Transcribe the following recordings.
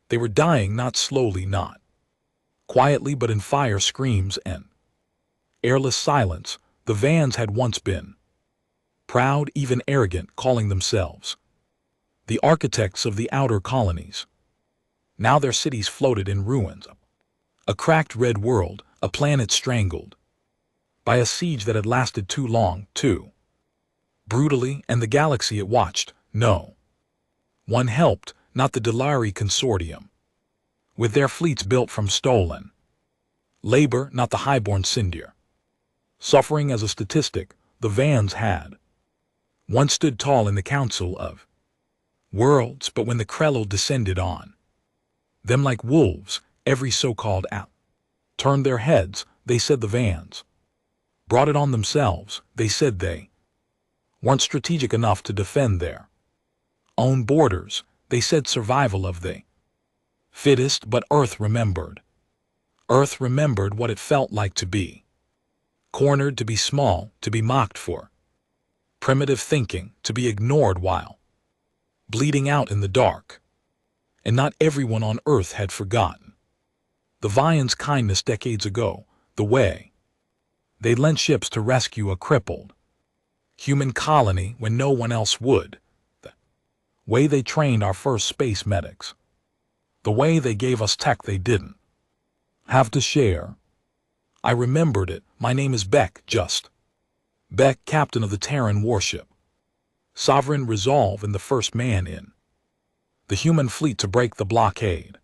They were dying, not slowly, not quietly, but in fire, screams, and airless silence. The Vans had once been proud, even arrogant, calling themselves the architects of the outer colonies. Now their cities floated in ruins, a cracked red world, a planet strangled by a siege that had lasted too long, too brutally, and the galaxy it watched. No one helped, not the Delari Consortium, with their fleets built from stolen labor, not the highborn Sindir. Suffering as a statistic, the Vans had once stood tall in the Council of Worlds, but when the Krell descended on them like wolves, every so-called out turned their heads. They said the Vans brought it on themselves. They said they weren't strategic enough to defend their own borders. They said survival of the fittest, but Earth remembered. Earth remembered what it felt like to be cornered, to be small, to be mocked for primitive thinking, to be ignored while bleeding out in the dark. And not everyone on Earth had forgotten the Vian's kindness decades ago, the way they lent ships to rescue a crippled human colony when no one else would, the way they trained our first space medics, the way they gave us tech they didn't have to share. I remembered it. My name is Beck, just Beck, captain of the Terran warship Sovereign Resolve, and the first man in the human fleet to break the blockade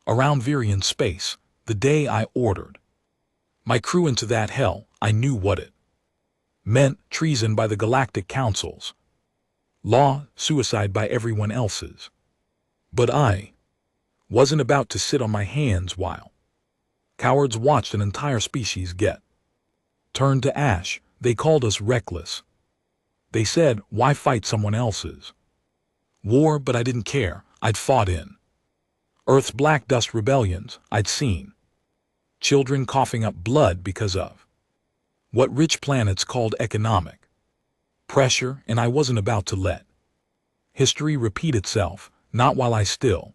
around Virian space. The day I ordered my crew into that hell, I knew what it meant: treason by the Galactic Council's law, suicide by everyone else's. But I wasn't about to sit on my hands while cowards watched an entire species get turned to ash. They called us reckless. They said, why fight someone else's war? But I didn't care. I'd fought in Earth's black dust rebellions. I'd seen children coughing up blood because of what rich planets called economic pressure, and I wasn't about to let history repeat itself, not while I still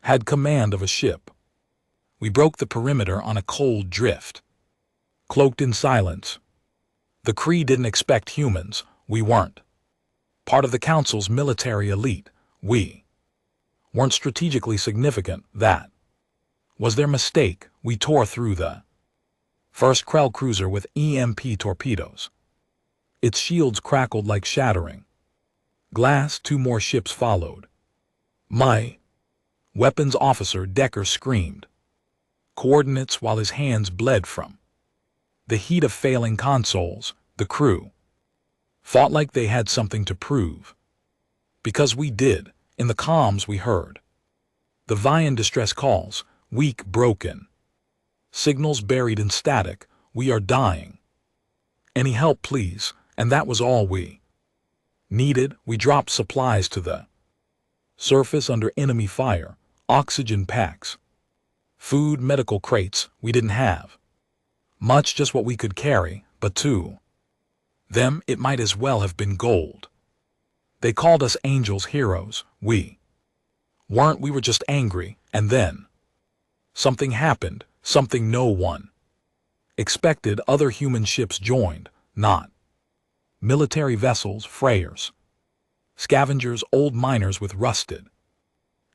had command of a ship. We broke the perimeter on a cold drift, cloaked in silence. The Kree didn't expect humans. We weren't part of the Council's military elite. We weren't strategically significant. That was their mistake. We tore through the first Krell cruiser with EMP torpedoes. Its shields crackled like shattering glass. 2 more ships followed. My weapons officer Decker screamed coordinates while his hands bled from the heat of failing consoles. The crew fought like they had something to prove. Because we did. In the comms we heard the Vian distress calls, weak, broken signals buried in static. We are dying. Any help, please? And that was all we needed. We dropped supplies to the surface under enemy fire, oxygen packs, food, medical crates. We didn't have much, just what we could carry, but to them it might as well have been gold. They called us angels, heroes. We weren't. We were just angry. And then something happened, something no one expected. Other human ships joined, not military vessels, freighters, scavengers, old miners with rusted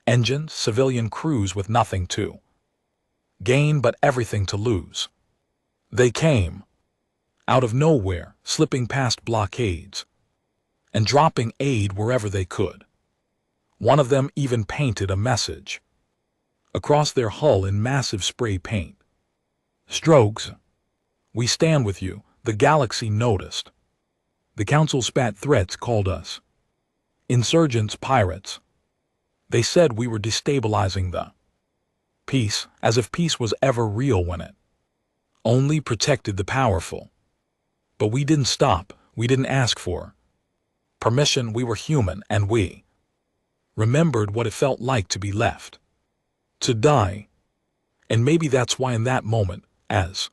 engines, civilian crews with nothing to gain but everything to lose. They came out of nowhere, slipping past blockades and dropping aid wherever they could. One of them even painted a message across their hull in massive spray paint strokes. We stand with you. The galaxy noticed. The Council spat threats, called us insurgents, pirates. They said we were destabilizing the peace, as if peace was ever real when it only protected the powerful. But we didn't stop. We didn't ask for permission. We were human, and we remembered what it felt like to be left to die. And maybe that's why in that moment, as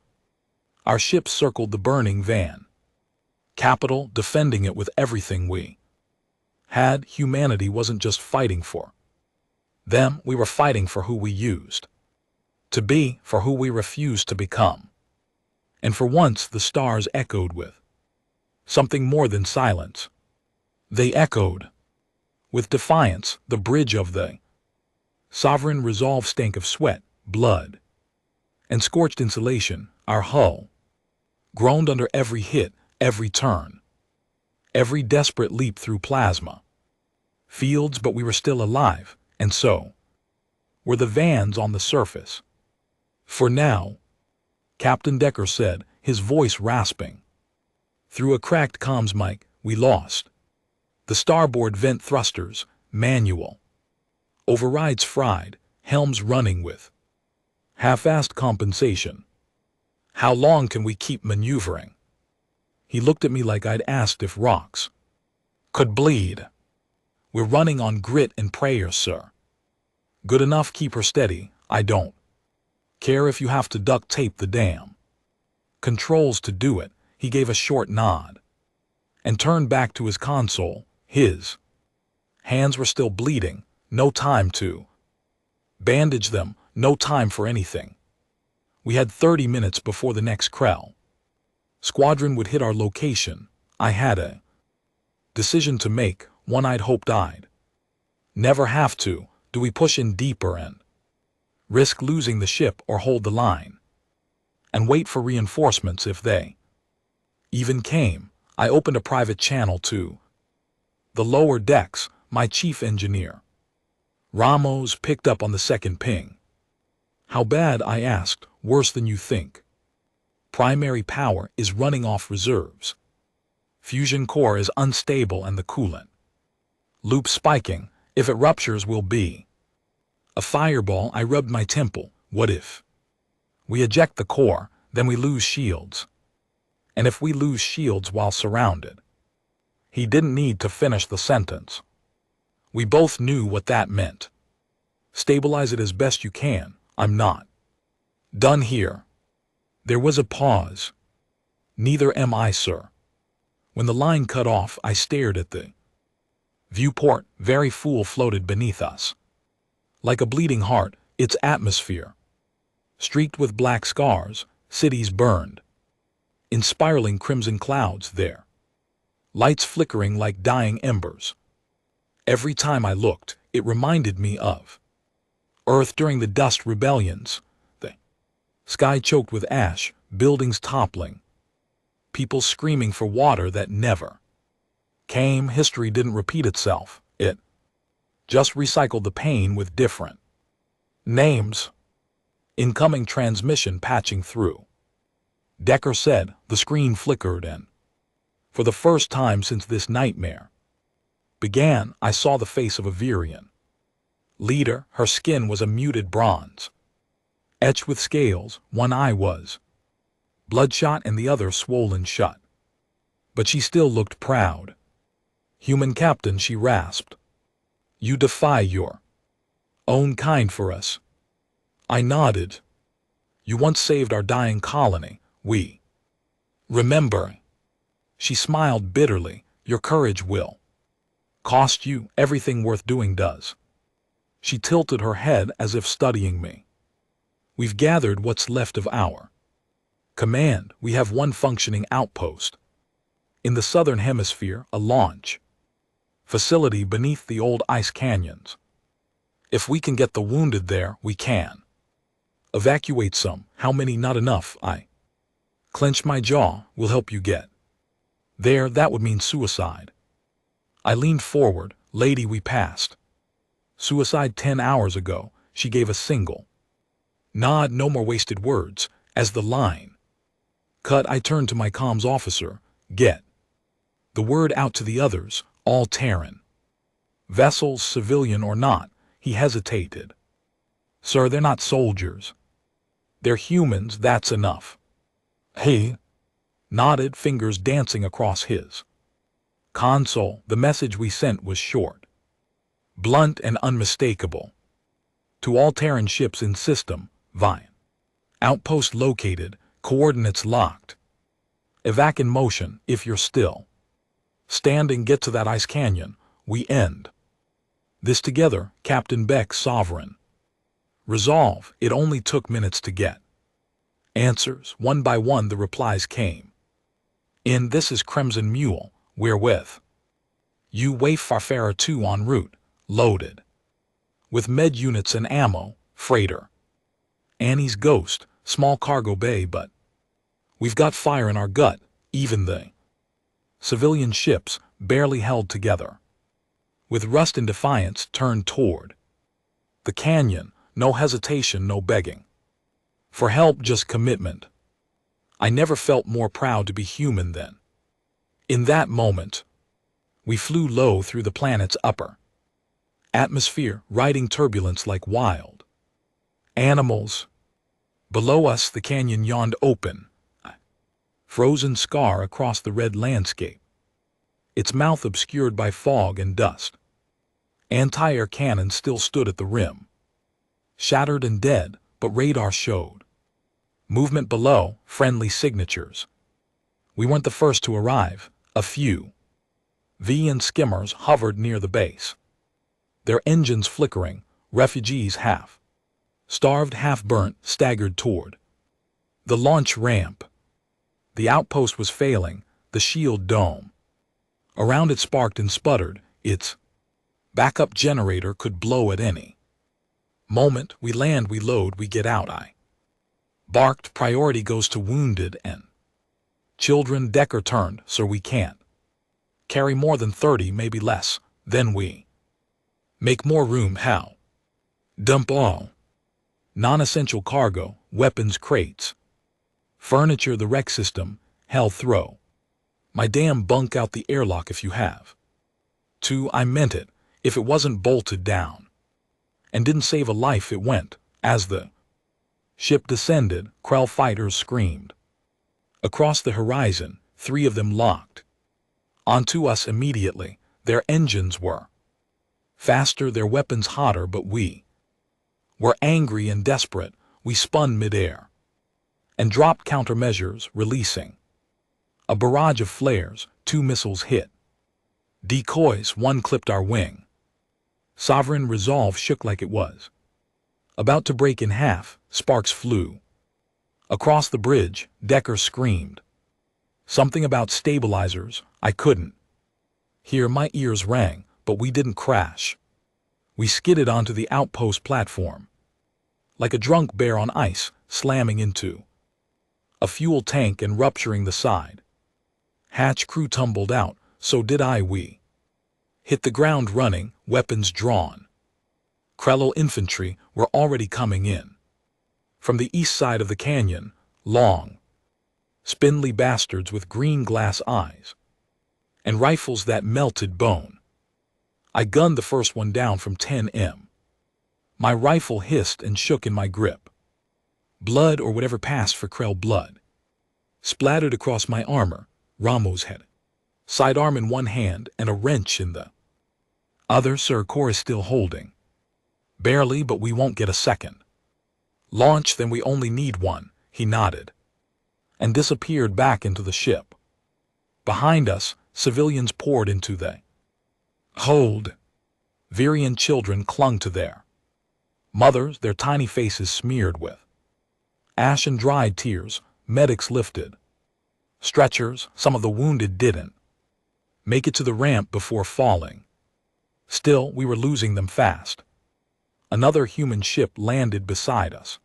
our ship circled the burning van capital, defending it with everything we had, humanity wasn't just fighting for Them, we were fighting for who we used to be, for who we refused to become. And for once the stars echoed with something more than silence. They echoed with defiance. The bridge of the sovereign resolve stank of sweat, blood, and scorched insulation. Our hull groaned under every hit, every turn, every desperate leap through plasma fields, but we were still alive, and so were the vans on the surface. For now, Captain Decker said, his voice rasping through a cracked comms mic, we lost the starboard vent thrusters, manual overrides fried, helms running with half-assed compensation. How long can we keep maneuvering? He looked at me like I'd asked if rocks could bleed. We're running on grit and prayer, sir. Good enough, keep her steady. I don't care if you have to duct tape the damn controls to do it. He gave a short nod and turned back to his console. His hands were still bleeding. No time to bandage them, no time for anything. We had 30 minutes before the next Krell squadron would hit our location. I had a decision to make, one I'd hoped I'd never have to. Do we push in deeper and risk losing the ship, or hold the line and wait for reinforcements if they even came? I opened a private channel to the lower decks. My chief engineer, Ramos, picked up on the second ping. How bad? I asked. Worse than you think. Primary power is running off reserves. Fusion core is unstable and the coolant loop spiking. If it ruptures, will be a fireball. I rubbed my temple. What if we eject the core? Then we lose shields. And if we lose shields while surrounded? He didn't need to finish the sentence. We both knew what that meant. Stabilize it as best you can. I'm not done here. There was a pause. Neither am I, sir. When the line cut off, I stared at the viewport. Very full floated beneath us. Like a bleeding heart, its atmosphere streaked with black scars, cities burned in spiraling crimson clouds there, lights flickering like dying embers. Every time I looked, it reminded me of Earth during the dust rebellions, the sky choked with ash, buildings toppling, people screaming for water that never came. History didn't repeat itself, it just recycled the pain with different names. Incoming transmission patching through, Decker said. The screen flickered, and for the first time since this nightmare began, I saw the face of a Virian leader. Her skin was a muted bronze, etched with scales. One eye was bloodshot and the other swollen shut. But she still looked proud. Human captain, she rasped. You defy your own kind for us. I nodded. You once saved our dying colony. We remember. She smiled bitterly. Your courage will cost you. Everything worth doing does. She tilted her head as if studying me. We've gathered what's left of our command. We have one functioning outpost in the southern hemisphere, a launch facility beneath the old ice canyons. If we can get the wounded there, we can evacuate some. How many? Not enough. I clenched my jaw. We'll help you get there. That would mean suicide. I leaned forward. Lady, we passed suicide 10 hours ago. She gave a single nod. No more wasted words. As the line cut, I turned to my comms officer. Get the word out to the others. All Terran vessels, civilian or not. He hesitated. Sir, they're not soldiers. They're humans. That's enough. He nodded, fingers dancing across his console. The message we sent was short, blunt and unmistakable. To all Terran ships in system, Vine. Outpost located, coordinates locked. Evac in motion. If you're still standing, get to that ice canyon. We end This together, Captain Beck sovereign. Resolve, it only took minutes to get. Answers, one by one the replies came. In this is Crimson Mule, wherewith you waif Farfara 2 en route, loaded. With med units and ammo, freighter. Annie's Ghost, small cargo bay but we've got fire in our gut, even the civilian ships barely held together. With Rust and Defiance turned toward the canyon, no hesitation, no begging. For help, just commitment. I never felt more proud to be human than in that moment. We flew low through the planet's upper atmosphere, riding turbulence like wild animals. Below us the canyon yawned open, a frozen scar across the red landscape, its mouth obscured by fog and dust. Anti-air cannons still stood at the rim, shattered and dead, but radar showed movement below, friendly signatures. We weren't the first to arrive. A few V and skimmers hovered near the base, their engines flickering. Refugees, half starved, half burnt, staggered toward the launch ramp. The outpost was failing, the shield dome around it sparked and sputtered. Its backup generator could blow at any moment. We land, we load, we get out. I barked. Priority goes to wounded and children. Decker turned. Sir, we can't carry more than 30, maybe less. Then we make more room. How? Dump all non-essential cargo, weapons crates, furniture, the rec system. Hell, throw my damn bunk out the airlock if you have to. I meant it. If it wasn't bolted down and didn't save a life, it went. As the ship descended, Krell fighters screamed across the horizon, 3 of them locked onto us immediately. Their engines were faster, their weapons hotter, but we were angry and desperate. We spun midair and dropped countermeasures, releasing a barrage of flares. 2 missiles hit decoys, 1 clipped our wing. Sovereign resolve shook like it was about to break in half. Sparks flew across the bridge. Decker screamed something about stabilizers. I couldn't hear, my ears rang, but we didn't crash. We skidded onto the outpost platform like a drunk bear on ice, slamming into a fuel tank and rupturing the side hatch. Crew tumbled out, so did I. We hit the ground running, weapons drawn. Krell infantry were already coming in from the east side of the canyon, long, spindly bastards with green glass eyes and rifles that melted bone. I gunned the first one down from 10 m. My rifle hissed and shook in my grip. Blood, or whatever passed for Krell blood, splattered across my armor. Ramos had sidearm in one hand and a wrench in the other. Sir, Core is still holding. Barely, but we won't get a second launch. Then we only need one. He nodded and disappeared back into the ship. Behind us, civilians poured into the hold. Virian children clung to their mothers, their tiny faces smeared with ash and dried tears. Medics lifted stretchers. Some of the wounded didn't make it to the ramp before falling. Still, we were losing them fast. Another human ship landed beside us.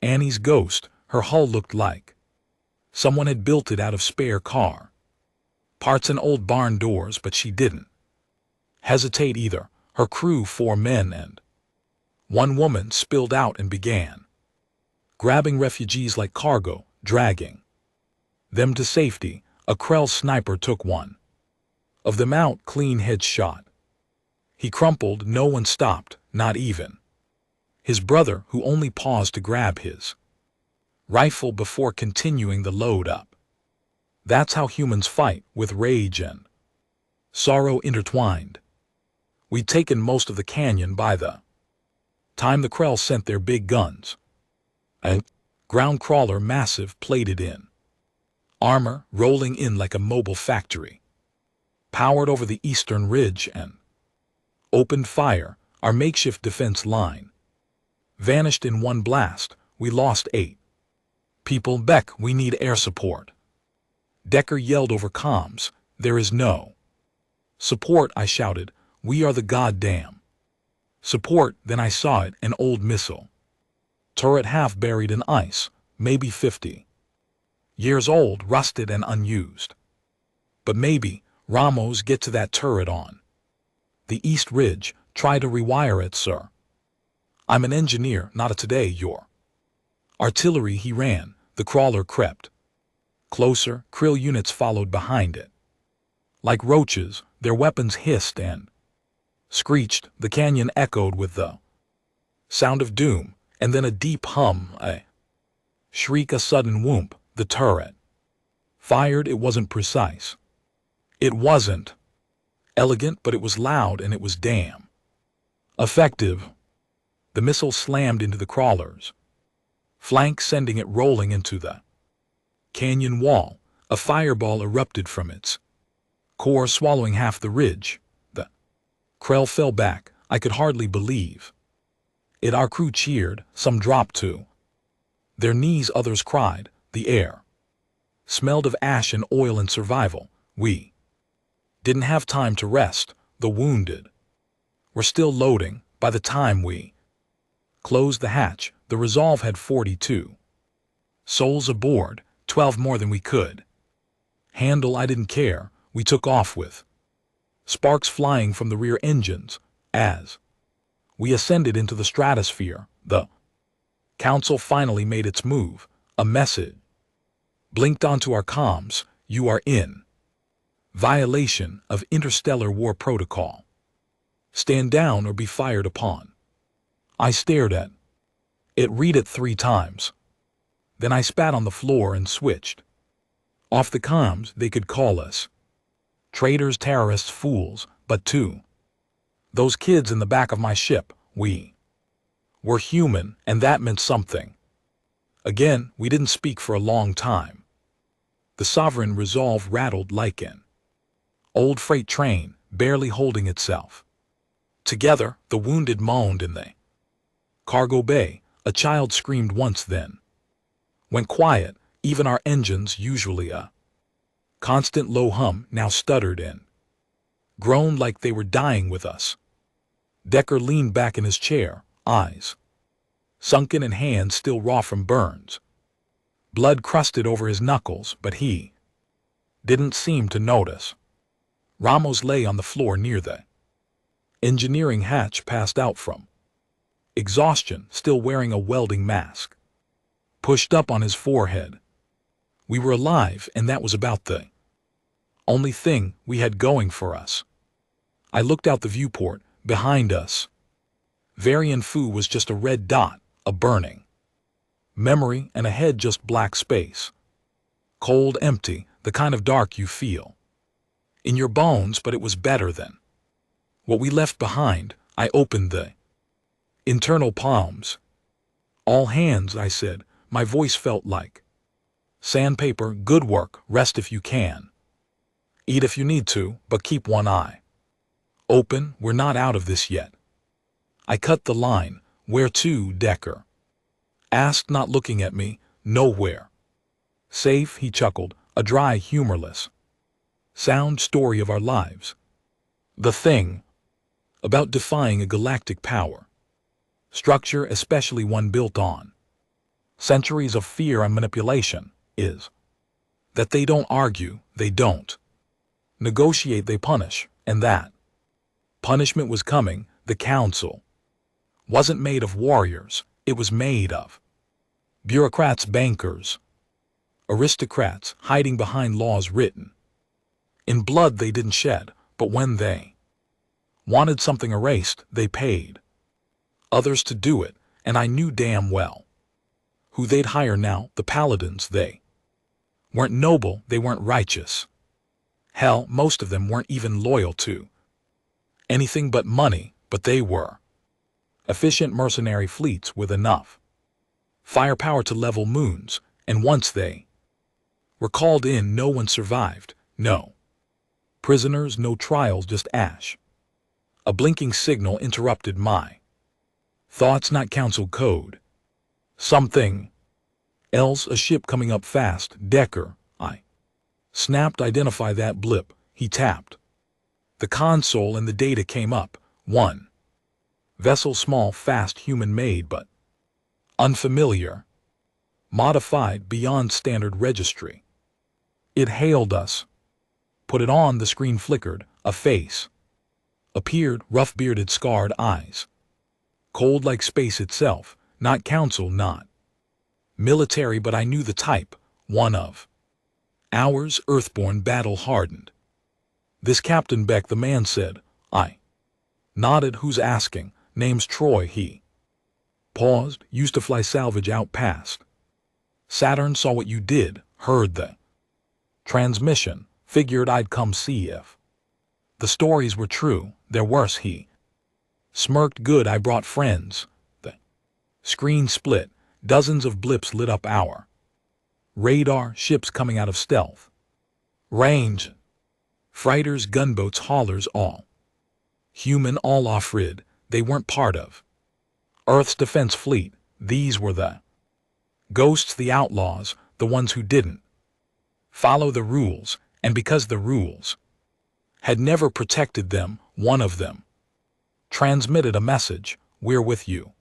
Annie's Ghost. Her hull looked like someone had built it out of spare car parts and old barn doors, but she didn't hesitate either. Her crew, 4 men and 1 woman, spilled out and began grabbing refugees like cargo, dragging them to safety. A Krell sniper took one of them out, clean headshot. He crumpled. No one stopped, not even his brother, who only paused to grab his rifle before continuing the load up. That's how humans fight, with rage and sorrow intertwined. We'd taken most of the canyon by the time the Krell sent their big guns. A ground crawler, massive, plated in armor, rolling in like a mobile factory, powered over the eastern ridge and Opened fire, our makeshift defense line. Vanished in one blast, we lost 8. People, Beck, we need air support. Decker yelled over comms, there is no support, I shouted, we are the goddamn support. Then I saw it, an old missile turret half buried in ice, maybe 50 years old, rusted and unused. But maybe, Ramos, get to that turret on the East Ridge, try to rewire it, sir. I'm an engineer, not a today, your artillery. He ran, the crawler crept closer, Krill units followed behind it. Like roaches, their weapons hissed and screeched, the canyon echoed with the sound of doom, and then a deep hum, a shriek, a sudden whoomp. The turret fired. It wasn't precise. It wasn't elegant, but it was loud and it was damn effective. The missile slammed into the crawler's flank, sending it rolling into the canyon wall. A fireball erupted from its core, swallowing half the ridge. The Krell fell back. I could hardly believe it. Our crew cheered, some dropped to their knees, others cried. The air smelled of ash and oil and survival. We didn't have time to rest. The wounded were still loading. By the time we closed the hatch, the Resolve had 42 souls aboard, 12 more than we could handle. I didn't care. We took off with sparks flying from the rear engines. As we ascended into the stratosphere, the Council finally made its move. A message blinked onto our comms, you are in violation of interstellar war protocol. Stand down or be fired upon. I stared at it, read it 3 times. Then I spat on the floor and switched off the comms. They could call us traitors, terrorists, fools, but to those kids in the back of my ship, we were human, and that meant something. Again, we didn't speak for a long time. The Sovereign Resolve rattled like an old freight train, barely holding itself together. The wounded moaned in the cargo bay. A child screamed once, then went quiet. Even our engines, usually a constant low hum, now stuttered and groaned like they were dying with us. Decker leaned back in his chair, eyes sunken and hands still raw from burns. Blood crusted over his knuckles, but he didn't seem to notice. Ramos lay on the floor near the engineering hatch, passed out from exhaustion, still wearing a welding mask pushed up on his forehead. We were alive, and that was about the only thing we had going for us. I looked out the viewport. Behind us, Varian Fu was just a red dot, a burning memory, and ahead just black space. Cold, empty, the kind of dark you feel in your bones, but it was better than what we left behind. I opened the internal palms. All hands, I said. My voice felt like sandpaper. Good work. Rest if you can. Eat if you need to, but keep one eye open. We're not out of this yet. I cut the line. Where to, Decker asked, not looking at me. Nowhere. Safe, he chuckled, a dry, humorless sound. Story of our lives. The thing about defying a galactic power structure, especially one built on centuries of fear and manipulation, is that they don't argue, they don't negotiate, they punish. And that punishment was coming. The Council wasn't made of warriors. It was made of bureaucrats, bankers, aristocrats, hiding behind laws written in blood they didn't shed. But when they wanted something erased, they paid others to do it. And I knew damn well who they'd hire now. The Paladins. They weren't noble, they weren't righteous. Hell, most of them weren't even loyal to anything but money, but they were efficient mercenary fleets with enough firepower to level moons. And once they were called in, no one survived. No prisoners, no trials, just ash. A blinking signal interrupted my thoughts. Not council code. Something else. A ship coming up fast. Decker. I snapped. Identify that blip. He tapped the console and the data came up. One vessel, small, fast, human-made, but unfamiliar. Modified beyond standard registry. It hailed us. Put it on. The screen flickered. A face appeared, rough-bearded, scarred eyes. Cold like space itself. Not council, not military, but I knew the type. One of ours, earthborn, battle-hardened. This Captain Beck, the man said. I nodded. Who's asking? Name's Troy. He paused. Used to fly salvage out past Saturn. Saw what you did. Heard the transmission. Figured I'd come see if the stories were true. They're worse. He smirked. Good, I brought friends. The screen split. Dozens of blips lit up. Our radar, ships coming out of stealth range. Freighters, gunboats, haulers, all human, all off-grid. They weren't part of Earth's defense fleet. These were the ghosts, the outlaws, the ones who didn't follow the rules, and because the rules had never protected them, one of them transmitted a message. We're with you.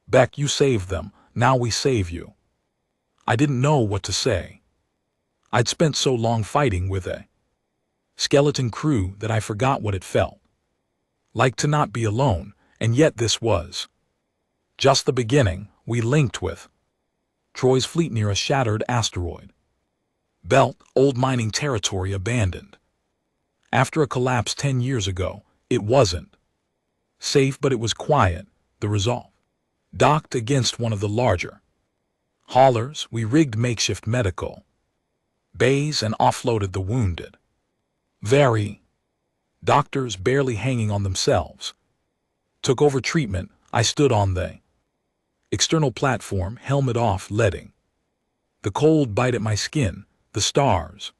Beck, you saved them, now we save you. I didn't know what to say. I'd spent so long fighting with a skeleton crew that I forgot what it felt like to not be alone, and yet this was just the beginning. We linked with Troy's fleet near a shattered asteroid belt, old mining territory abandoned. After a collapse 10 years ago, it wasn't safe, but it was quiet. The Resolve docked against one of the larger haulers. We rigged makeshift medical bays and offloaded the wounded. Doctors barely hanging on themselves took over treatment. I stood on the external platform, helmet off, letting the cold bite at my skin. The stars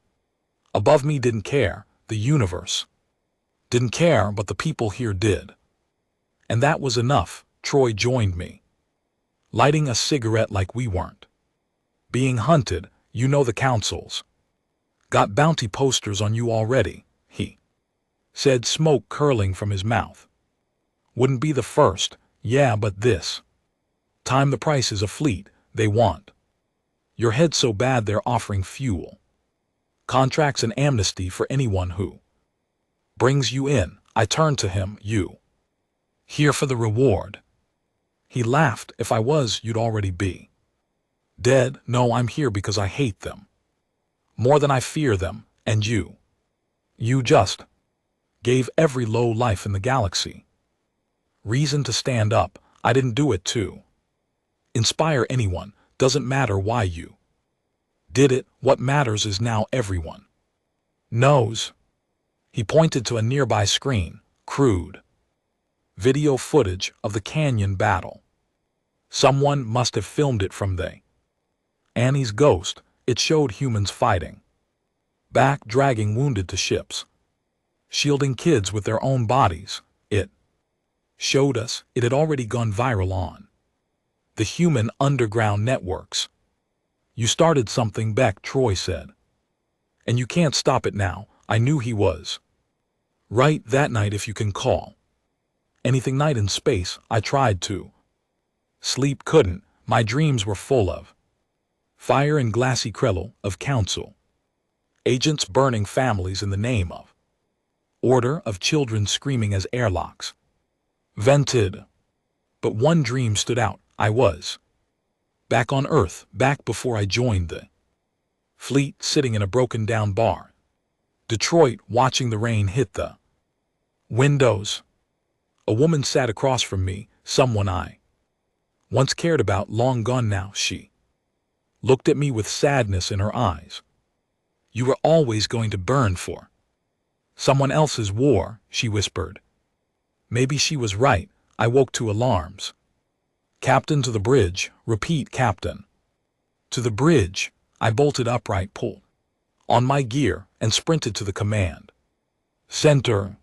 above me didn't care. The universe didn't care, but the people here did. And that was enough. Troy joined me, lighting a cigarette. Like we weren't being hunted. You know the councils got bounty posters on you already, he said, smoke curling from his mouth. Wouldn't be the first. Yeah, but this time the price is a fleet. They want your head so bad they're offering fuel contracts and amnesty for anyone who brings you in. I turned to him. You here for the reward? He laughed. If I was, you'd already be dead. No, I'm here because I hate them more than I fear them. And you just gave every low life in the galaxy reason to stand up. I didn't do it to inspire anyone. Doesn't matter why you did it. What matters is now everyone knows. He pointed to a nearby screen. Crude video footage of the canyon battle. Someone must have filmed it from the Annie's ghost. It showed humans fighting back, dragging wounded to ships, shielding kids with their own bodies. It showed us it had already gone viral on the human underground networks. You started something, Beck, Troy said. And you can't stop it now. I knew he was right that night, if you can call anything night in space. I tried to sleep, couldn't. My dreams were full of fire and glassy Krell of council agents burning families in the name of order, of children screaming as airlocks vented. But one dream stood out. I was back on Earth, back before I joined the fleet, sitting in a broken-down bar. Detroit, watching the rain hit the windows. A woman sat across from me, someone I once cared about, long gone now. She looked at me with sadness in her eyes. You were always going to burn for someone else's war, she whispered. Maybe she was right. I woke to alarms. Captain, to the bridge. Repeat, Captain. To the bridge. I bolted upright, pulled on my gear, and sprinted to the command center.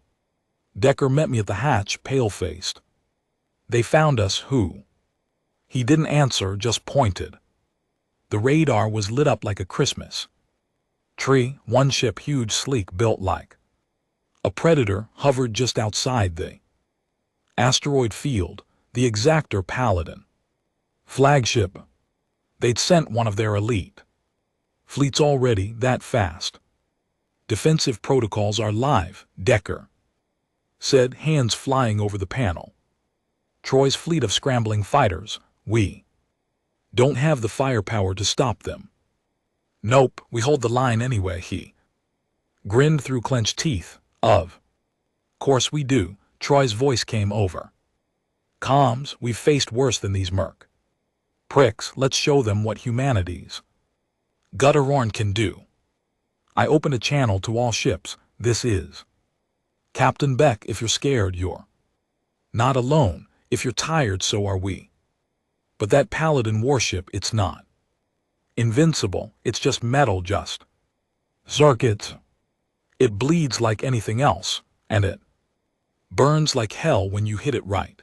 Decker met me at the hatch, pale-faced. They found us, who? He didn't answer, just pointed. The radar was lit up like a Christmas tree. One ship, huge, sleek, built like a predator, hovered just outside the asteroid field, the Exactor Paladin. Flagship. They'd sent one of their elite fleets already, that fast. Defensive protocols are live, Decker said, hands flying over the panel. Troy's fleet of scrambling fighters, we don't have the firepower to stop them. Nope, we hold the line anyway, he grinned through clenched teeth. Of course we do, Troy's voice came over comms. We've faced worse than these merc pricks. Let's show them what humanity's Gutterorn can do. I opened a channel to all ships. This is Captain Beck. If you're scared, you're not alone. If you're tired, so are we. But that Paladin warship, it's not invincible. It's just metal, just circuits. It bleeds like anything else, and it burns like hell when you hit it right.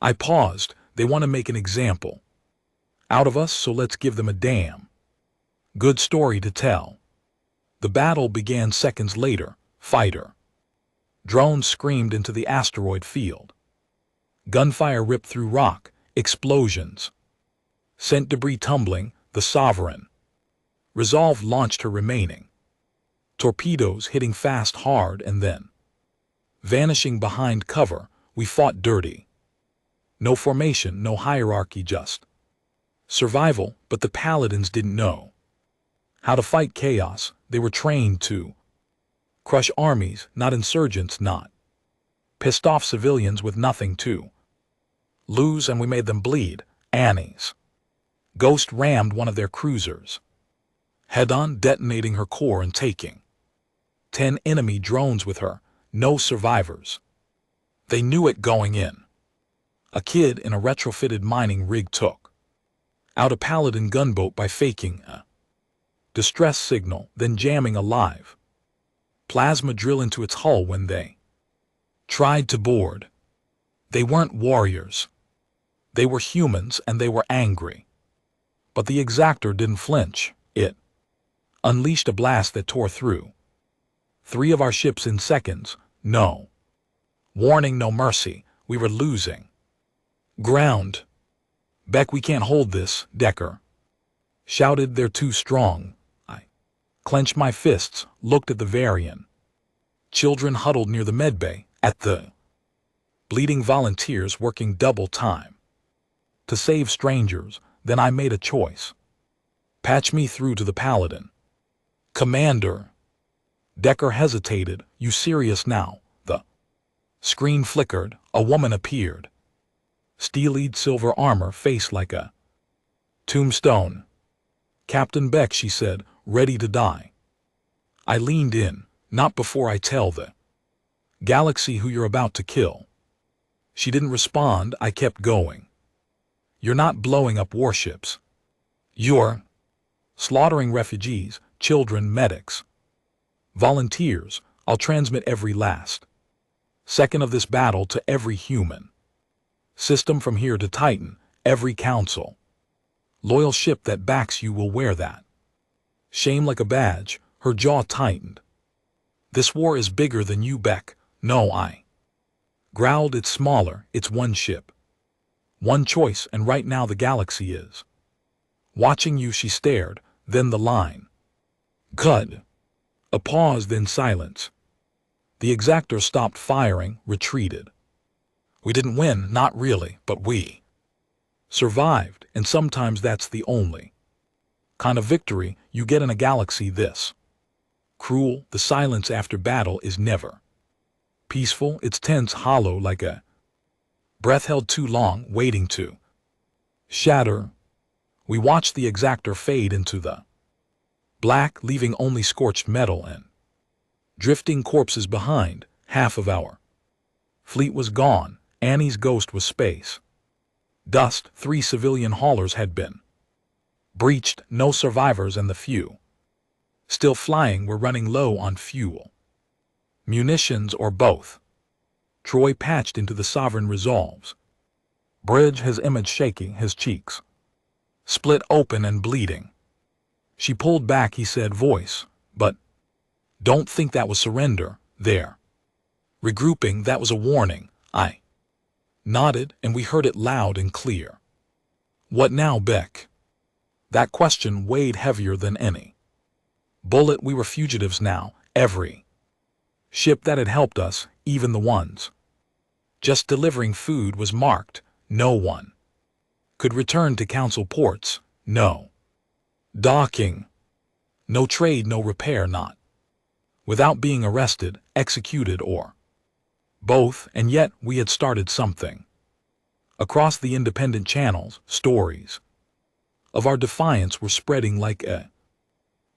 I paused. They want to make an example out of us, so let's give them a damn good story to tell. The battle began seconds later. Fighter drones screamed into the asteroid field. Gunfire ripped through rock. Explosions sent debris tumbling. The Sovereign Resolve launched her remaining torpedoes, hitting fast, hard, and then vanishing behind cover. We fought dirty. No formation, no hierarchy, just survival. But the Paladins didn't know how to fight chaos. They were trained to crush armies, not insurgents, not pissed off civilians with nothing to lose, and we made them bleed. Annie's Ghost rammed one of their cruisers head-on, detonating her core and taking 10 enemy drones with her. No survivors. They knew it going in. A kid in a retrofitted mining rig took out a Paladin gunboat by faking a distress signal, then jamming a live plasma drill into its hull when they tried to board. They weren't warriors. They were humans, and they were angry. But the Exactor didn't flinch. It unleashed a blast that tore through 3 of our ships in seconds. No warning, no mercy. We were losing ground. Beck, we can't hold this, Decker shouted. They're too strong. I clenched my fists, looked at the Varian children huddled near the medbay, at the bleeding volunteers working double time to save strangers. Then I made a choice. Patch me through to the Paladin. Commander. Decker hesitated. You serious now? The screen flickered. A woman appeared. Steeled silver armor, face like a tombstone. Captain Beck, she said, ready to die. I leaned in. Not before I tell the galaxy who you're about to kill. She didn't respond. I kept going. You're not blowing up warships. You're slaughtering refugees, children, medics, volunteers. I'll transmit every last second of this battle to every human system from here to Titan. Every council loyal ship that backs you will wear that shame like a badge. Her jaw tightened. This war is bigger than you, Beck. No, I growled. It's smaller. It's one ship, one choice, and right now the galaxy is watching you. She stared, then the line cut. A pause, then silence. The Exactor stopped firing, retreated. We didn't win, not really, but we survived, and sometimes that's the only kind of victory you get in a galaxy this cruel. The silence after battle is never peaceful. It's tense, hollow, like a breath held too long, waiting to shatter. We watched the Exactor fade into the black, leaving only scorched metal and drifting corpses behind. Half of our fleet was gone. Annie's Ghost was space dust. 3 civilian haulers had been breached. No survivors, and the few still flying were running low on fuel, munitions, or both. Troy patched into the Sovereign resolves. Bridge, his image shaking, his cheeks split open and bleeding. She pulled back, he said, voice, but don't think that was surrender, there. Regrouping, that was a warning. I nodded, and we heard it loud and clear. What now, Beck? That question weighed heavier than any bullet. We were fugitives now, every ship that had helped us, even the ones just delivering food, was marked. No one could return to Council ports. No docking, no trade, no repair, not without being arrested, executed, or both. And yet we had started something. Across the independent channels, stories of our defiance were spreading like a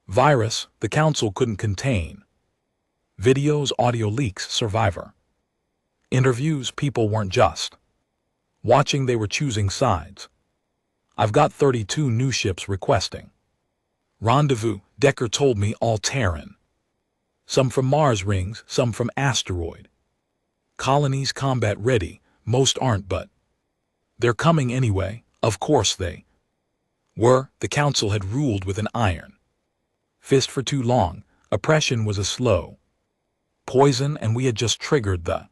virus the Council couldn't contain. Videos, audio leaks, survivor interviews. People weren't just watching, they were choosing sides. I've got 32 new ships requesting rendezvous, Decker told me, all Terran. Some from Mars rings, some from asteroid colonies, combat ready. Most aren't, but they're coming anyway. Of course they were. The Council had ruled with an iron fist for too long. Oppression was a slow poison, and we had just triggered the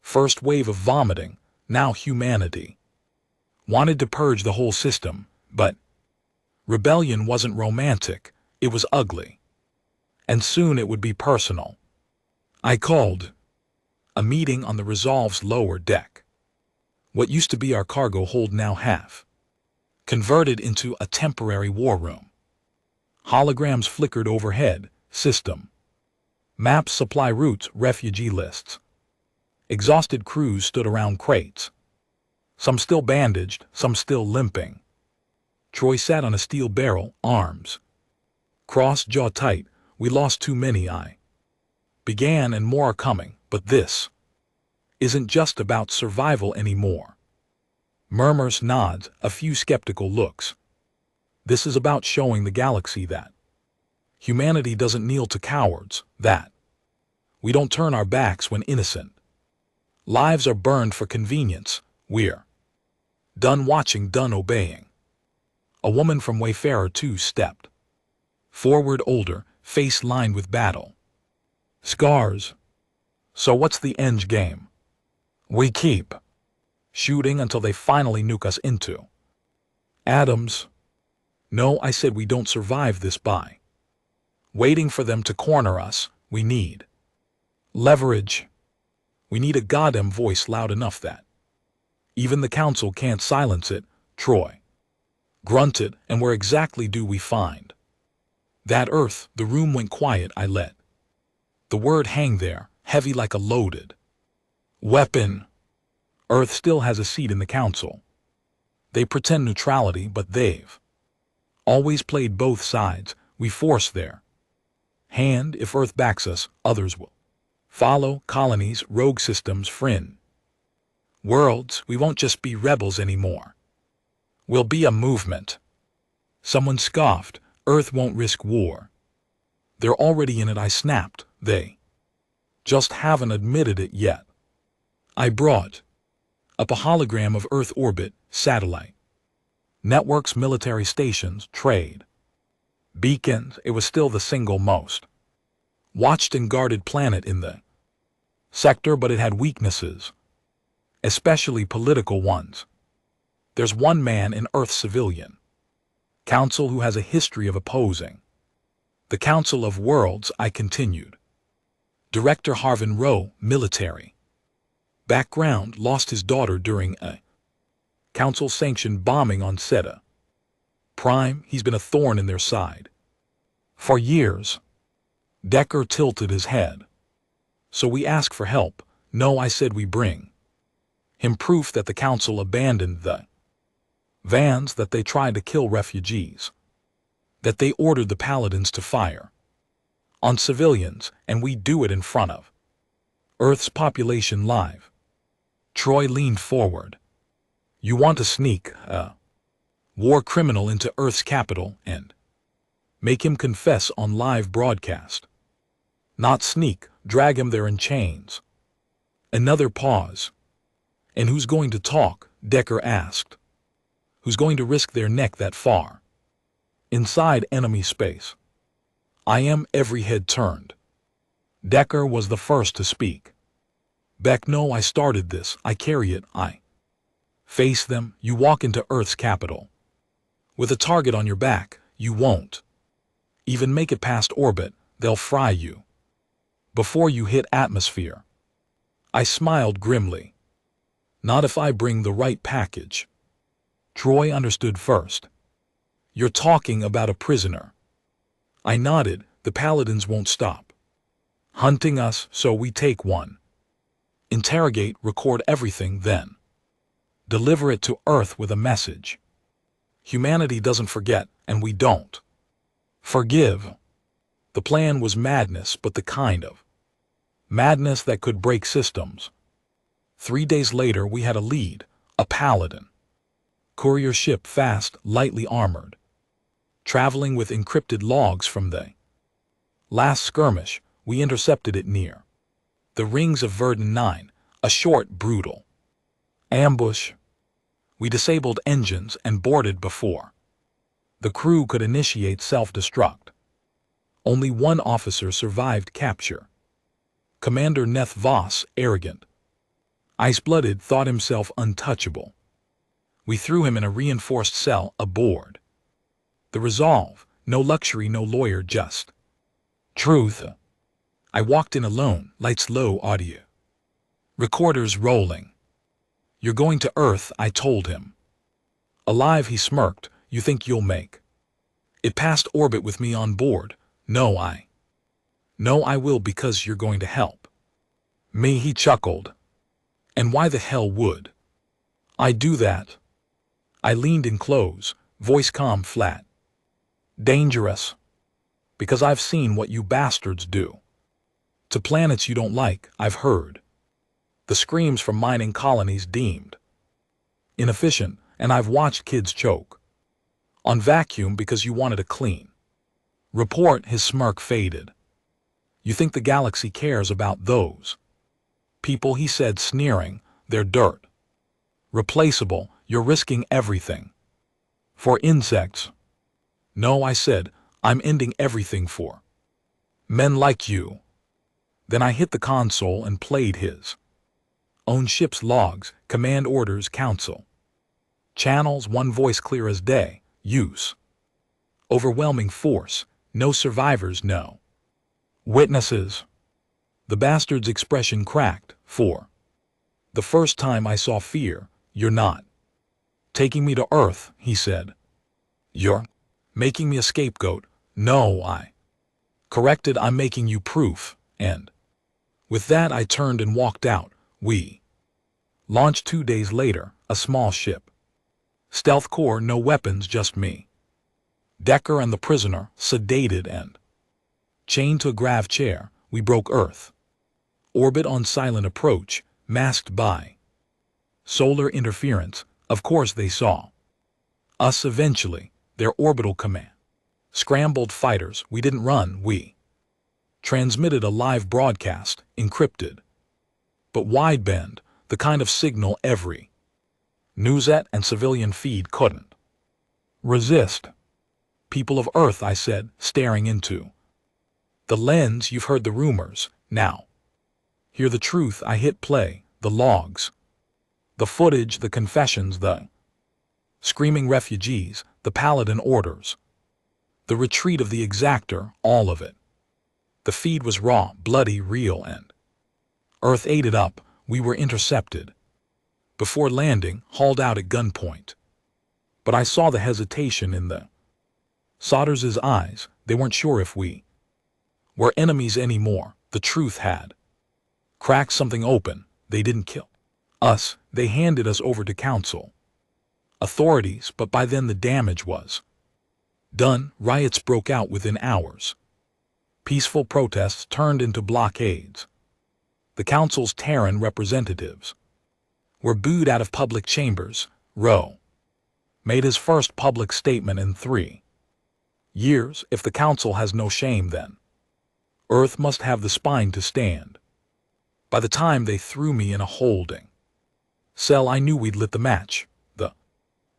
first wave of vomiting. Now humanity wanted to purge the whole system, but rebellion wasn't romantic, it was ugly. And soon it would be personal. I called a meeting on the Resolve's lower deck. What used to be our cargo hold now half converted into a temporary war room. Holograms flickered overhead, system maps, supply routes, refugee lists. Exhausted crews stood around crates, some still bandaged, some still limping. Troy sat on a steel barrel, arms crossed, jaw tight. We lost too many, I began, and more are coming. But this isn't just about survival anymore. Murmurs, nods, a few skeptical looks. This is about showing the galaxy that humanity doesn't kneel to cowards, that we don't turn our backs when innocent lives are burned for convenience. We're done watching, done obeying. A woman from Wayfarer 2 stepped forward, older, face lined with battle scars. So what's the end game? We keep shooting until they finally nuke us into atoms. No, I said, we don't survive this by waiting for them to corner us. We need leverage. We need a goddamn voice loud enough that even the Council can't silence it. Troy grunted. And where exactly do we find that Earth? The room went quiet. I let the word hang there, heavy like a loaded weapon. Earth still has a seat in the Council. They pretend neutrality, but they've always played both sides. We force their hand. If Earth backs us, others will follow. Colonies, rogue systems, fringe worlds. We won't just be rebels anymore. We'll be a movement. Someone scoffed. Earth won't risk war. They're already in it, I snapped. They just haven't admitted it yet. I brought up a hologram of Earth orbit, satellite networks, military stations, trade beacons. It was still the single most watched and guarded planet in the sector, but it had weaknesses, especially political ones. There's one man in Earth's civilian council who has a history of opposing the Council of Worlds. I continued. Director Harvin Rowe, military background, lost his daughter during a Council-sanctioned bombing on Seta Prime. He's been a thorn in their side for years. Decker tilted his head. So we ask for help. No, I said, we bring him proof that the Council abandoned the vans, that they tried to kill refugees, that they ordered the Paladins to fire on civilians, and we do it in front of Earth's population live. Troy leaned forward. You want to sneak a war criminal into Earth's capital and make him confess on live broadcast. Not sneak, drag him there in chains. Another pause. And who's going to talk? Decker asked. Who's going to risk their neck that far? Inside enemy space. I am. Every head turned. Decker was the first to speak. Beck, no, I started this. I carry it. I face them. You walk into Earth's capital. With a target on your back, you won't even make it past orbit. They'll fry you before you hit atmosphere. I smiled grimly. Not if I bring the right package. Troy understood first. You're talking about a prisoner. I nodded. The Paladins won't stop hunting us, so we take one. Interrogate, record everything, then deliver it to Earth with a message. Humanity doesn't forget, and we don't forgive. The plan was madness, but the kind of madness that could break systems. 3 days later, we had a lead, a Paladin. Courier ship, fast, lightly armored. Traveling with encrypted logs from the last skirmish. We intercepted it near the rings of Verdun 9, a short, brutal ambush. We disabled engines and boarded before the crew could initiate self-destruct. Only one officer survived capture. Commander Neth Voss, arrogant, ice-blooded, thought himself untouchable. We threw him in a reinforced cell aboard the Resolve. No luxury, no lawyer, just truth. I walked in alone, lights low, audio recorders rolling. You're going to Earth, I told him. Alive, he smirked. You think you'll make it past orbit with me on board? No, I will, because you're going to help me, he chuckled. And why the hell would I do that? I leaned in close, voice calm, flat. Dangerous. Because I've seen what you bastards do to planets you don't like. I've heard the screams from mining colonies deemed inefficient, and I've watched kids choke on vacuum because you wanted a clean report. His smirk faded. You think the galaxy cares about those people, he said, sneering. They're dirt. Replaceable. You're risking everything for insects. No, I said, I'm ending everything for men like you. Then I hit the console and played his own ship's logs, command orders, council channels, one voice clear as day. Use overwhelming force. No survivors, no witnesses. The bastard's expression cracked. For the first time I saw fear. You're not taking me to Earth, he said. You're making me a scapegoat. No, I corrected. I'm making you proof. And with that I turned and walked out. We launched 2 days later, a small ship. Stealth core, no weapons, just me, Decker, and the prisoner, sedated and chained to a grav chair. We broke Earth orbit on silent approach, masked by solar interference. Of course they saw us eventually. Their orbital command scrambled fighters. We didn't run. We transmitted a live broadcast, encrypted but wideband, the kind of signal every newsette and civilian feed couldn't resist. People of Earth, I said, staring into the lens. You've heard the rumors. Now hear the truth. I hit play. The logs, the footage, the confessions, the screaming refugees, the Paladin orders, the retreat of the exactor, all of it. The feed was raw, bloody, real, and Earth ate it up. We were intercepted before landing, hauled out at gunpoint. But I saw the hesitation in the Sodders' eyes. They weren't sure if we were enemies anymore. The truth had cracked something open. They didn't kill us. They handed us over to council authorities, but by then the damage was done. Riots broke out within hours. Peaceful protests turned into blockades. The council's Terran representatives were booed out of public chambers. Roe made his first public statement in 3 years. If the council has no shame, then Earth must have the spine to stand. By the time they threw me in a holding cell, I knew we'd lit the match. The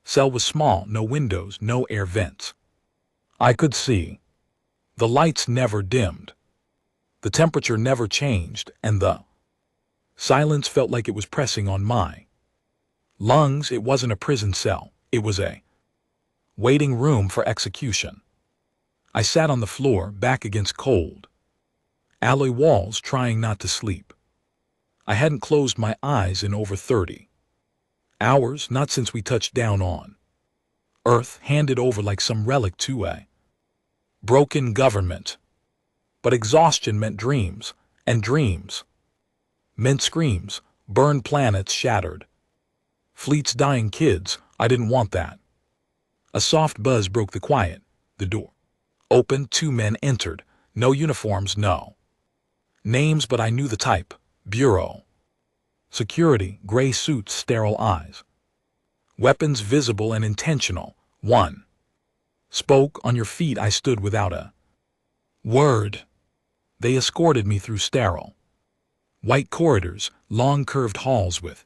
cell was small, no windows, no air vents. I could see. The lights never dimmed. The temperature never changed, and the silence felt like it was pressing on my lungs. It wasn't a prison cell. It was a waiting room for execution. I sat on the floor, back against cold alloy walls, trying not to sleep. I hadn't closed my eyes in over 30 hours, not since we touched down on Earth, handed over like some relic to a broken government. But exhaustion meant dreams, and dreams meant screams, burned planets shattered, fleets dying, kids. I didn't want that. A soft buzz broke the quiet. The door opened, 2 men entered. No uniforms, no names, but I knew the type. Bureau security, gray suits, sterile eyes. Weapons visible and intentional. One spoke. On your feet. I stood without a word. They escorted me through sterile white corridors, long curved halls with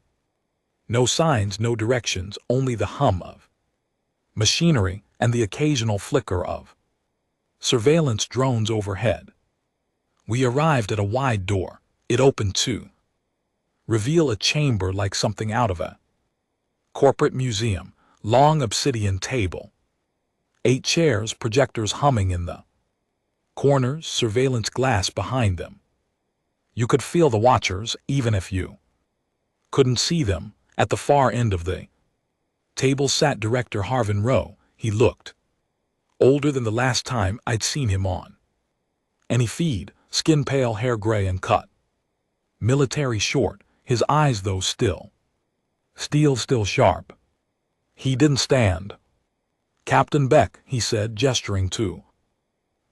no signs, no directions, only the hum of machinery and the occasional flicker of surveillance drones overhead. We arrived at a wide door. It opened to reveal a chamber like something out of a corporate museum. Long obsidian table, 8 chairs, projectors humming in the corners, surveillance glass behind them. You could feel the watchers, even if you couldn't see them. At the far end of the table sat Director Harvin Rowe. He looked older than the last time I'd seen him on any feed. Skin pale, hair gray and cut military short. His eyes, though, still sharp. He didn't stand. Captain Beck, he said, gesturing to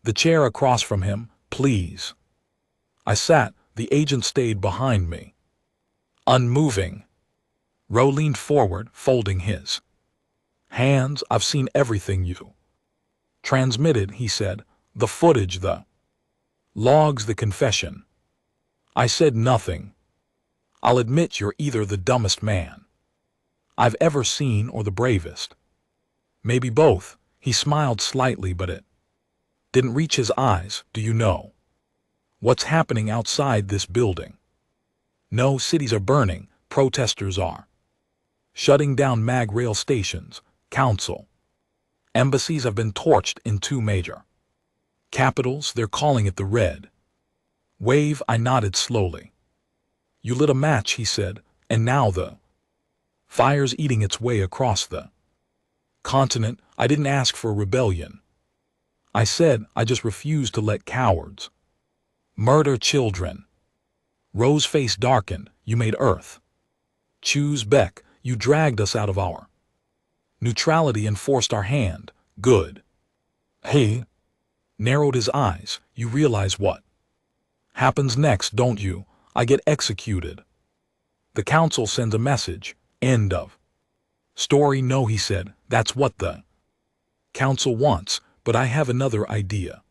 the chair across from him. Please. I sat. The agent stayed behind me, unmoving. Rowe leaned forward, folding his hands. I've seen everything you transmitted, he said. The footage, the logs, the confession. I said nothing. I'll admit you're either the dumbest man I've ever seen or the bravest. Maybe both. He smiled slightly, but it didn't reach his eyes. Do you know what's happening outside this building? No, cities are burning. Protesters are shutting down mag rail stations. Council embassies have been torched in 2 major capitals. They're calling it the Red Wave. I nodded slowly. You lit a match, he said, and now the fire's eating its way across the continent. I didn't ask for a rebellion. I said I just refused to let cowards murder children. Rowe's face darkened. You made Earth choose Beck. You dragged us out of our neutrality and forced our hand. Good. He narrowed his eyes. You realize what happens next, don't you? I get executed. The council sends a message. End of story. No, he said. That's what the council wants, but I have another idea.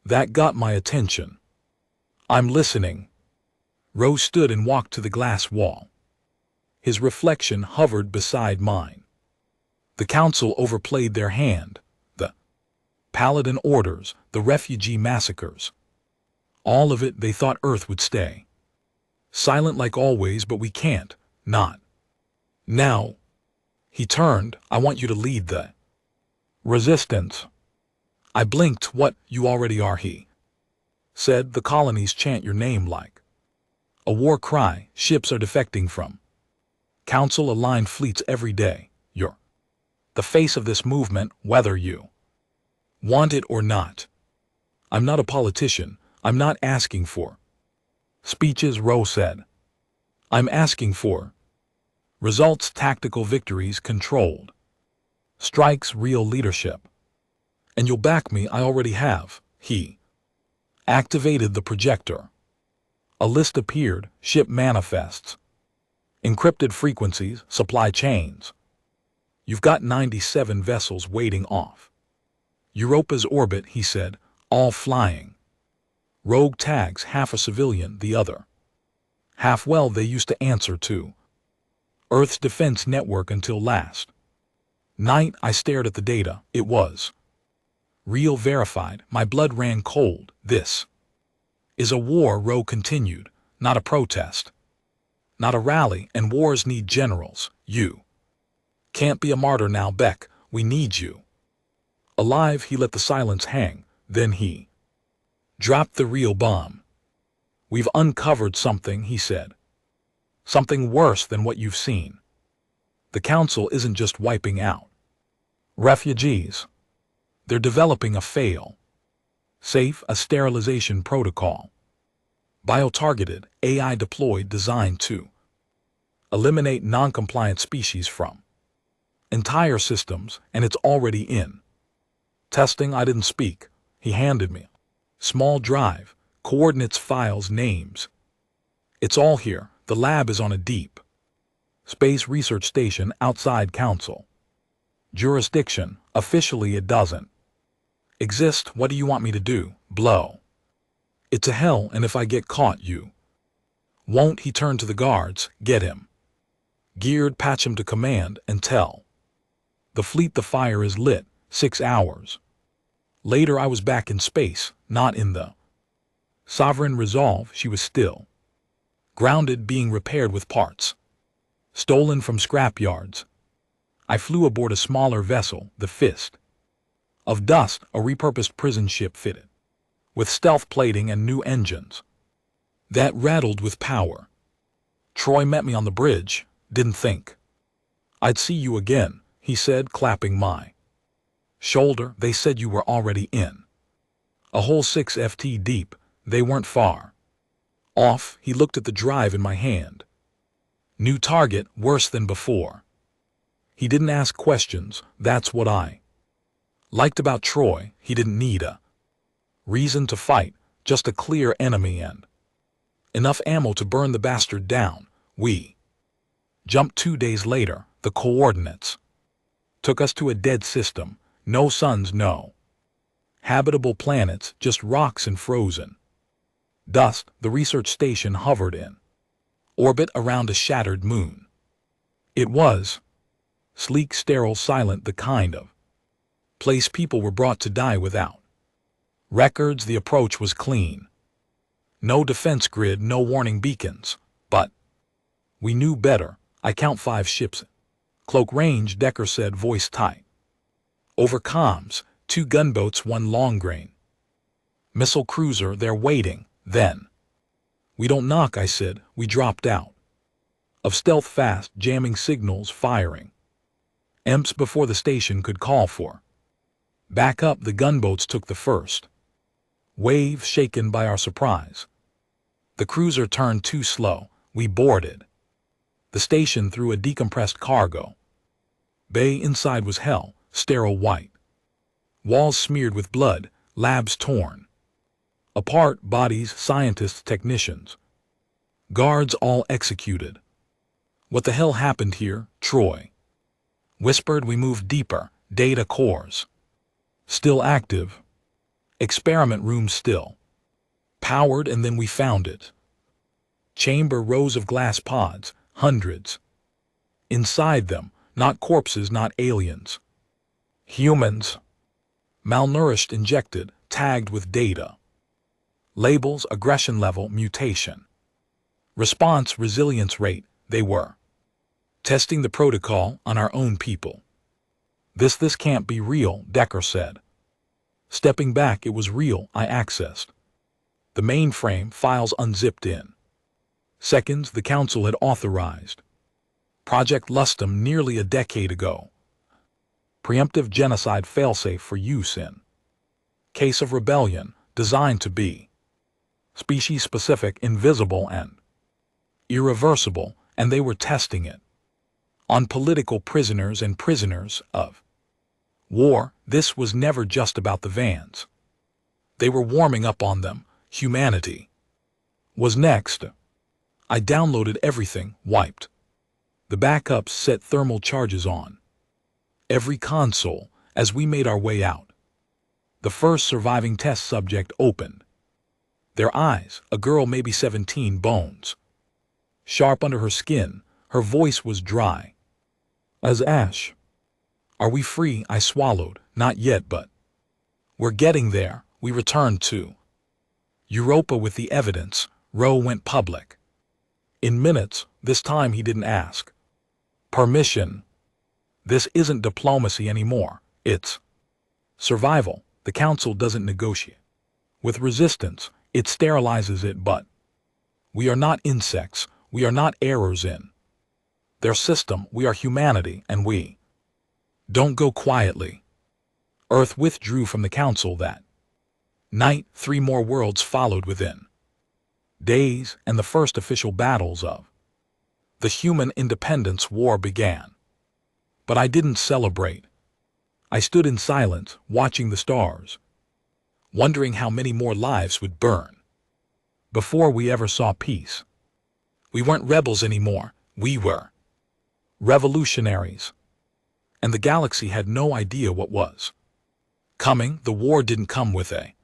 That got my attention. I'm listening. Rowe stood and walked to the glass wall. His reflection hovered beside mine. The council overplayed their hand. The Paladin orders, the refugee massacres. All of it. They thought Earth would stay silent like always, but we can't. Not now. He turned. I want you to lead the resistance. I blinked. What? You already are, he said. The colonies chant your name like a war cry. Ships are defecting from council-aligned fleets every day. You're the face of this movement, whether you want it or not. I'm not a politician. I'm not asking for speeches, Rowe said. I'm asking for results, tactical victories, controlled strikes, real leadership. And you'll back me. I already have. He activated the projector. A list appeared. Ship manifests, encrypted frequencies, supply chains. You've got 97 vessels waiting off Europa's orbit, he said, all flying. Rogue tags, half a civilian, the other Half-well they used to answer to Earth's defense network until last night I stared at the data. It was real, verified. My blood ran cold. This is a war, Rowe continued, not a protest, not a rally, and wars need generals. You can't be a martyr now, Beck. We need you alive. He let the silence hang. Then he dropped the real bomb. We've uncovered something, he said. Something worse than what you've seen. The Council isn't just wiping out refugees. They're developing a safe, a sterilization protocol. Bio-targeted, AI deployed, designed to eliminate non-compliant species from entire systems, and it's already in testing. I didn't speak. He handed me a small drive, coordinates, files, names. It's all here. The lab is on a deep space research station outside Council jurisdiction. Officially it doesn't exist. What do you want me to do? Blow it to hell, and if I get caught, you won't. He turned to the guards. Get him geared, patch him to command, and tell the fleet the fire is lit. 6 hours later I was back in space, not in the Sovereign Resolve. She was still grounded, being repaired with parts stolen from scrapyards. I flew aboard a smaller vessel, the Fist of Dust, a repurposed prison ship fitted with stealth plating and new engines that rattled with power. Troy met me on the bridge. Didn't think I'd see you again, he said, clapping my shoulder. They said you were already in a hole 6 FT deep. They weren't far off. He looked at the drive in my hand. New target, worse than before. He didn't ask questions. That's what I liked about Troy. He didn't need a reason to fight, just a clear enemy and enough ammo to burn the bastard down. We jumped 2 days later. The coordinates took us to a dead system. No suns, no habitable planets, just rocks and frozen dust. The research station hovered in orbit around a shattered moon. It was sleek, sterile, silent, the kind of place people were brought to die without records. The approach was clean. No defense grid, no warning beacons. But we knew better. I count 5 ships. Cloak range, Decker said, voice tight. Over comms, 2 gunboats, 1 long-grain missile cruiser. They're waiting. Then we don't knock, I said. We dropped out of stealth fast, jamming signals, firing EMPs before the station could call for backup. The gunboats took the first wave, shaken by our surprise. The cruiser turned too slow. We boarded the station through a decompressed cargo bay. Inside was hell, sterile white walls smeared with blood, labs torn apart, bodies, scientists, technicians, guards, all executed. What the hell happened here? Troy whispered. We moved deeper. Data cores still active. Experiment room still powered, and then we found it. Chamber, rows of glass pods, hundreds inside them. Not corpses, not aliens. Humans. Malnourished, injected, tagged with data. Labels, aggression level, mutation. Response, resilience rate. They were testing the protocol on our own people. This can't be real, Decker said. Stepping back, it was real. I accessed the mainframe, files unzipped in seconds. The Council had authorized Project Lustum nearly a decade ago. Preemptive genocide failsafe for use in case of rebellion, designed to be species-specific, invisible, and irreversible, and they were testing it on political prisoners and prisoners of war. This was never just about the Vans. They were warming up on them. Humanity was next. I downloaded everything, wiped the backups, set thermal charges on every console. As we made our way out, the first surviving test subject opened their eyes, a girl, maybe 17, bones sharp under her skin. Her voice was dry as ash. Are we free? I swallowed. Not yet, but we're getting there. We returned to Europa with the evidence. Roe went public. In minutes, this time he didn't ask permission. This isn't diplomacy anymore. It's survival. The council doesn't negotiate with resistance. It sterilizes it, but we are not insects. We are not errors in their system. We are humanity, and we don't go quietly. Earth withdrew from the council that night. 3 more worlds followed within days, and the first official battles of the human independence war began. But I didn't celebrate. I stood in silence, watching the stars, wondering how many more lives would burn before we ever saw peace. We weren't rebels anymore. We were revolutionaries. And the galaxy had no idea what was coming. The war didn't come with a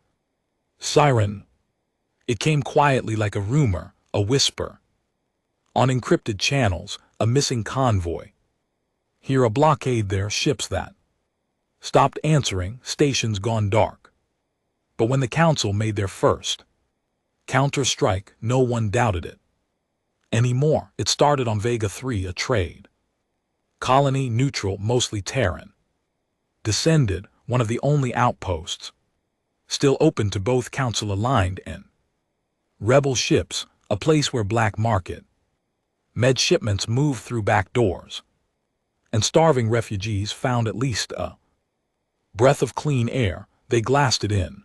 siren. It came quietly, like a rumor, a whisper. On encrypted channels, a missing convoy. Here a blockade, there ships that stopped answering, stations gone dark. But when the council made their first counter-strike, no one doubted it anymore. It started on Vega 3, a trade colony, neutral, mostly Terran. Descended, one of the only outposts still open to both council-aligned and rebel ships, a place where black market med shipments moved through back doors, and starving refugees found at least a breath of clean air. They glassed it in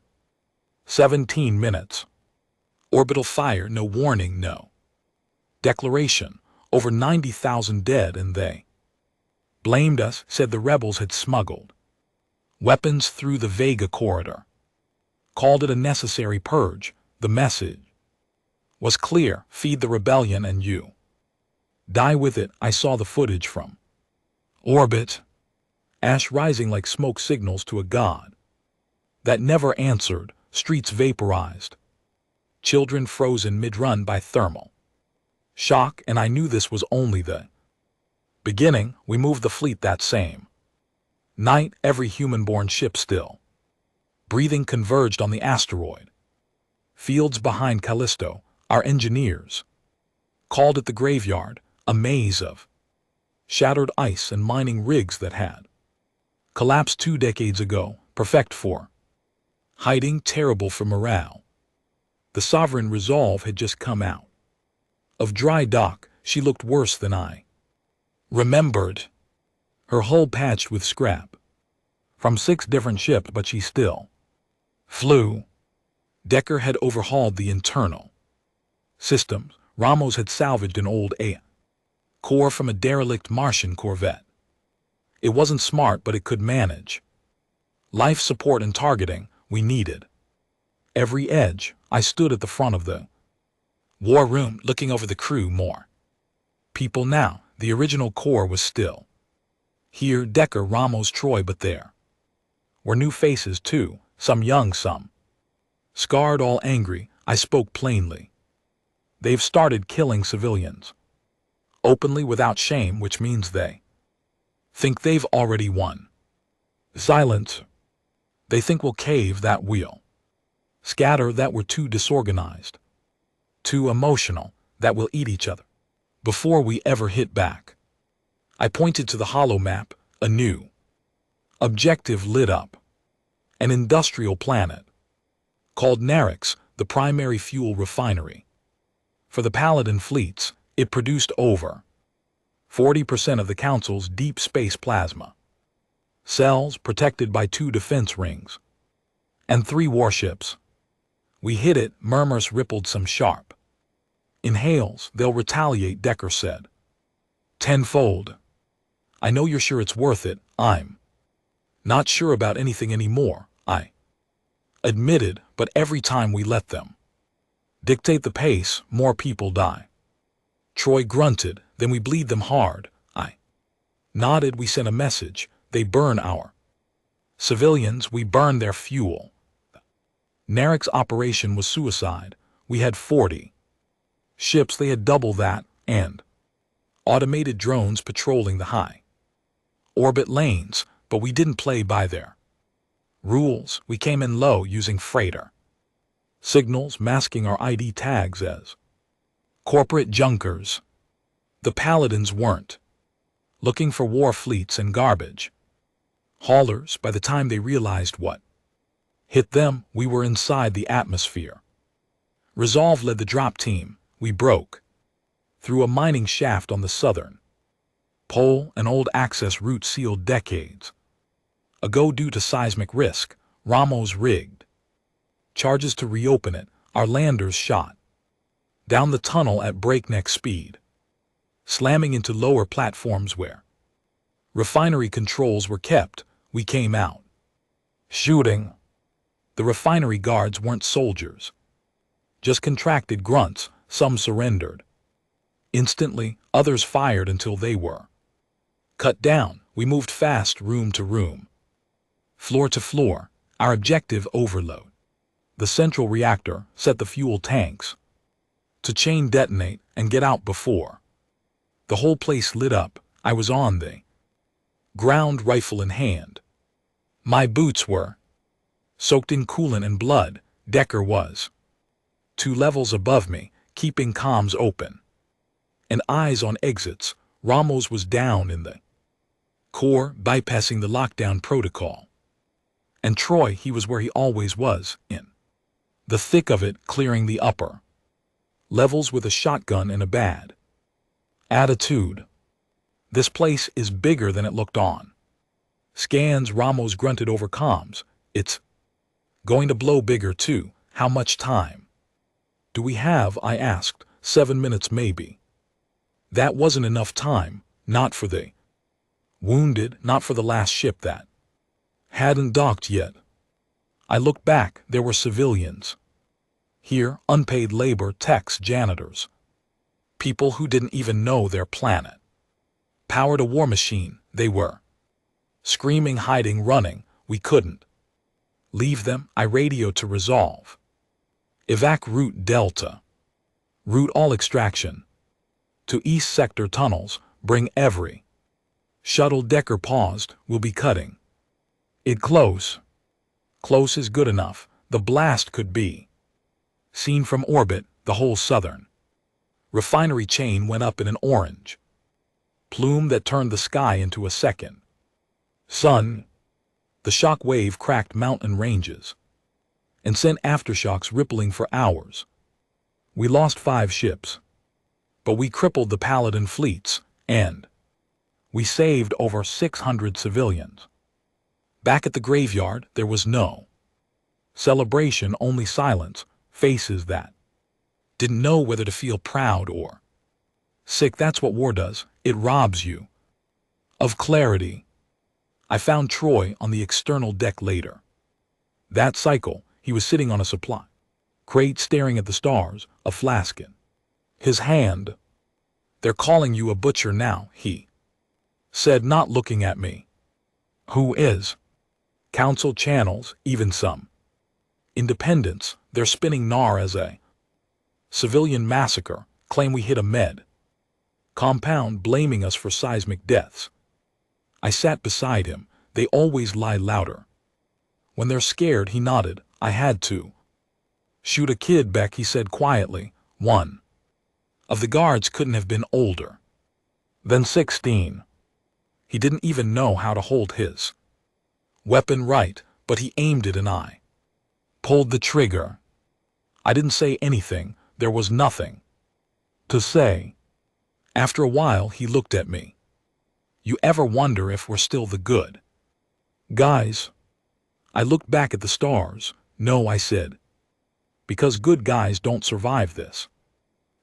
17 minutes. Orbital fire, no warning, no declaration. Over 90,000 dead, and they blamed us, said the rebels had smuggled weapons through the Vega corridor. Called it a necessary purge. The message was clear: feed the rebellion and you die with it. I saw the footage from orbit. Ash rising like smoke, signals to a god that never answered. Streets vaporized. Children frozen mid-run by thermal shock, and I knew this was only the beginning. We moved the fleet that same night. Every human-born ship still breathing converged on the asteroid fields behind Callisto. Our engineers called it the graveyard, a maze of shattered ice and mining rigs that had collapsed 2 decades ago. Perfect for hiding, terrible for morale. The sovereign resolve had just come out of dry dock. She looked worse than I remembered. Her hull patched with scrap from 6 different ships, but she still flew. Decker had overhauled the internal systems. Ramos had salvaged an old A core from a derelict Martian corvette. It wasn't smart, but it could manage life support and targeting. We needed every edge. I stood at the front of the war room, looking over the crew. More people now. The original core was still here: Decker, Ramos, Troy, but there were new faces too, some young, some scarred, all angry. I spoke plainly. They've started killing civilians openly, without shame, which means they think they've already won. Silence. They think we'll cave, that we'll scatter, that we're too disorganized, too emotional, that we'll eat each other before we ever hit back. I pointed to the holo map. A new objective lit up. An industrial planet called Narix, the primary fuel refinery for the Paladin fleets. It produced over 40% of the Council's deep space plasma cells, protected by 2 defense rings and 3 warships. We hit it. Murmurs rippled, some sharp inhales. They'll retaliate, Decker said. Tenfold. I know you're sure it's worth it. I'm not sure about anything anymore, I admitted, but every time we let them dictate the pace, more people die. Troy grunted. Then we bleed them hard. I nodded. We sent a message. They burn our civilians, we burn their fuel. Narix operation was suicide. We had 40 ships. They had double that. and automated drones patrolling the high orbit lanes, but we didn't play by their rules. We came in low using freighter signals, masking our ID tags as corporate junkers. The Paladins weren't looking for war fleets and garbage haulers. By the time they realized what hit them, we were inside the atmosphere. Resolve led the drop team. We broke through a mining shaft on the southern pole, an old access route sealed decades ago due to seismic risk. Ramos rigged charges to reopen it. Our landers shot down the tunnel at breakneck speed, slamming into lower platforms where refinery controls were kept. We came out shooting. The refinery guards weren't soldiers, just contracted grunts. Some surrendered instantly, others fired until they were cut down. We moved fast, room to room, floor to floor. Our objective: overload the central reactor, set the fuel tanks to chain detonate, and get out before the whole place lit up. I was on the ground, rifle in hand. My boots were soaked in coolant and blood. Decker was 2 levels above me, keeping comms open and eyes on exits. Ramos was down in the core, bypassing the lockdown protocol. And Troy, he was where he always was, in the thick of it, clearing the upper levels with a shotgun and a bad attitude. This place is bigger than it looked on scans. Ramos grunted over comms. It's going to blow bigger too. How much time do we have? I asked. 7 minutes maybe. That wasn't enough time. Not for the wounded, not for the last ship that hadn't docked yet. I looked back. There were civilians here, unpaid labor, techs, janitors, people who didn't even know their planet powered a war machine. They were screaming, hiding, running. We couldn't leave them. I radioed to Resolve. Evac route Delta. Route all extraction to East Sector tunnels. Bring every shuttle. Decker paused. We'll be cutting it close. Close is good enough. The blast could be seen from orbit. The whole southern refinery chain went up in an orange plume that turned the sky into a second sun. The shock wave cracked mountain ranges and sent aftershocks rippling for hours. We lost 5 ships, but we crippled the Paladin fleets, and we saved over 600 civilians. Back at the graveyard, there was no celebration, only silence, faces that didn't know whether to feel proud or sick. That's what war does. It robs you of clarity. I found Troy on the external deck later. That cycle, he was sitting on a supply crate staring at the stars, a flask in his hand. They're calling you a butcher now, he said, not looking at me. Who is? Council channels, even some independents. They're spinning NAR as a civilian massacre, claim we hit a med compound, blaming us for seismic deaths. I sat beside him. They always lie louder when they're scared. He nodded. I had to shoot a kid, Beck, he said quietly. One of the guards couldn't have been older than 16. He didn't even know how to hold his weapon right, but he aimed it and I pulled the trigger. I didn't say anything. There was nothing to say. After a while, he looked at me. You ever wonder if we're still the good guys? I looked back at the stars. No, I said, because good guys don't survive this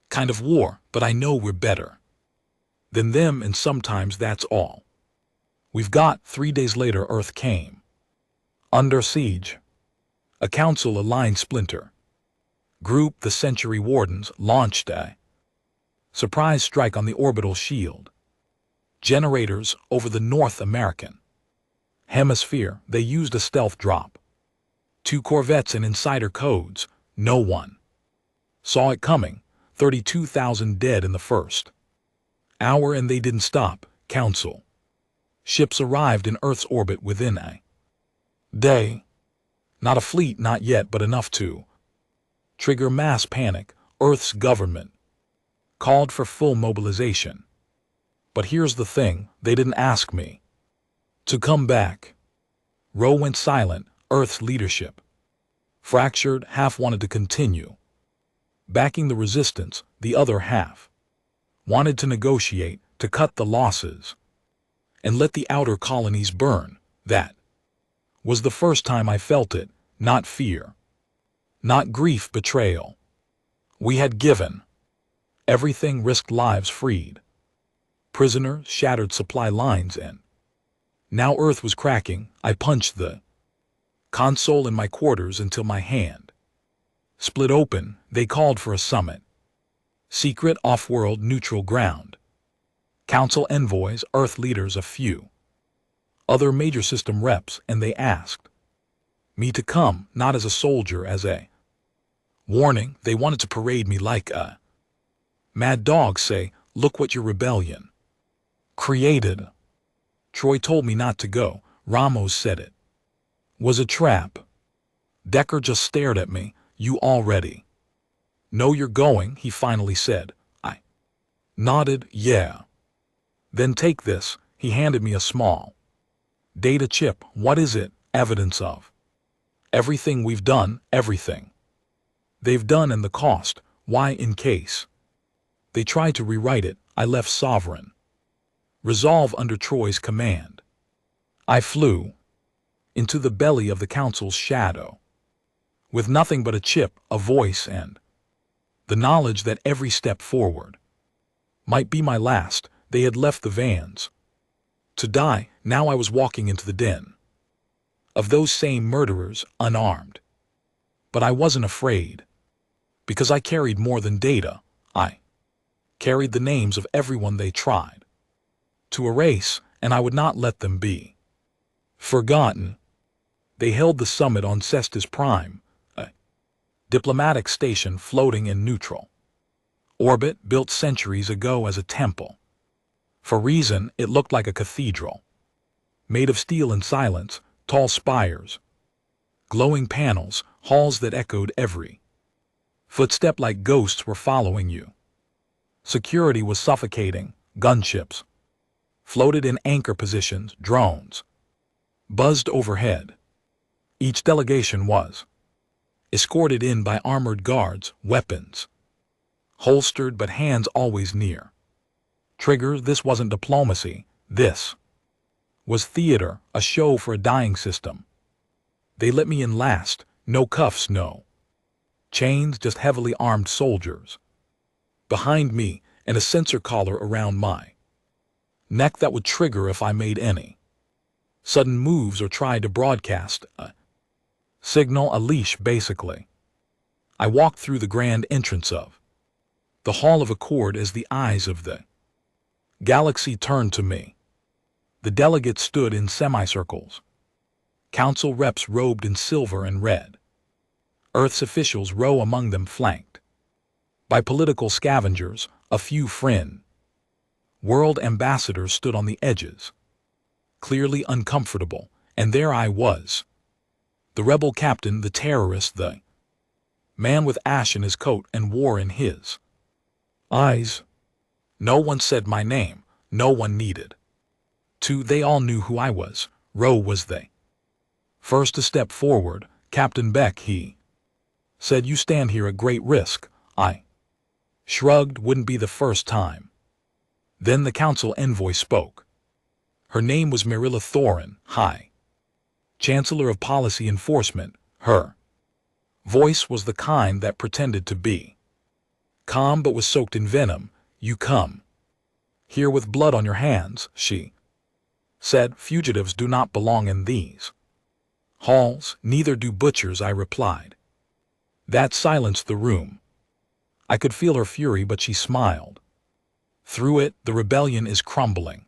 kind of war, but I know we're better than them, and sometimes that's all we've got. 3 days later, Earth came under siege. A council-aligned splinter group, the Century Wardens, launched a surprise strike on the orbital shield generators over the North American hemisphere. They used a stealth drop, 2 corvettes and insider codes. No one saw it coming. 32,000 dead in the first hour, and they didn't stop. Council ships arrived in Earth's orbit within a day. Not a fleet, not yet, but enough to trigger mass panic. Earth's government called for full mobilization. But here's the thing, they didn't ask me to come back. Ro went silent. Earth's leadership fractured. Half wanted to continue backing the resistance, the other half wanted to negotiate, to cut the losses and let the outer colonies burn. That was the first time I felt it. Not fear, not grief, betrayal. We had given everything, risked lives, freed prisoners, shattered supply lines, and now Earth was cracking. I punched the console in my quarters until my hand split open. They called for a summit. Secret, off-world, neutral ground. Council envoys, Earth leaders, a few other major system reps, and they asked me to come, not as a soldier, as a warning. They wanted to parade me like a mad dog, say, look what your rebellion created. Troy told me not to go. Ramos said it was a trap. Decker just stared at me. You already know you're going, he finally said. I nodded, yeah. Then take this. He handed me a small data chip. What is it? Evidence of everything we've done, everything they've done, and the cost. Why? In case they tried to rewrite it. I left sovereign resolve under Troy's command. I flew into the belly of the Council's shadow with nothing but a chip, a voice, and the knowledge that every step forward might be my last. They had left the vans to die. Now I was walking into the den of those same murderers, unarmed. But I wasn't afraid, because I carried more than data. I carried the names of everyone they tried to erase, and I would not let them be forgotten. They held the summit on Cestus Prime, a diplomatic station floating in neutral orbit, built centuries ago as a temple. For reason, it looked like a cathedral, made of steel and silence, tall spires, glowing panels, halls that echoed every footstep like ghosts were following you. Security was suffocating. Gunships floated in anchor positions. Drones buzzed overhead. Each delegation was escorted in by armored guards, weapons holstered but hands always near trigger. This wasn't diplomacy. This was theater, a show for a dying system. They let me in last. No cuffs, no chains, just heavily armed soldiers behind me and a sensor collar around my neck that would trigger if I made any sudden moves or tried to broadcast a signal, a leash basically. I walked through the grand entrance of the Hall of Accord as the eyes of the galaxy turned to me. The delegates stood in semicircles. Council reps robed in silver and red. Earth's officials, row among them, flanked by political scavengers. A few fringe world ambassadors stood on the edges, clearly uncomfortable, and there I was. The rebel captain, the terrorist, the man with ash in his coat and war in his eyes. No one said my name. No one needed to. They all knew who I was. Ro was the first to step forward. Captain Beck, he said, you stand here at great risk. I shrugged. Wouldn't be the first time. Then the council envoy spoke. Her name was Marilla Thorin, High Chancellor of Policy Enforcement. Her voice was the kind that pretended to be calm but was soaked in venom. You come here with blood on your hands, she said. Fugitives do not belong in these halls. Neither do butchers, I replied. That silenced the room. I could feel her fury, but she smiled through it. The rebellion is crumbling,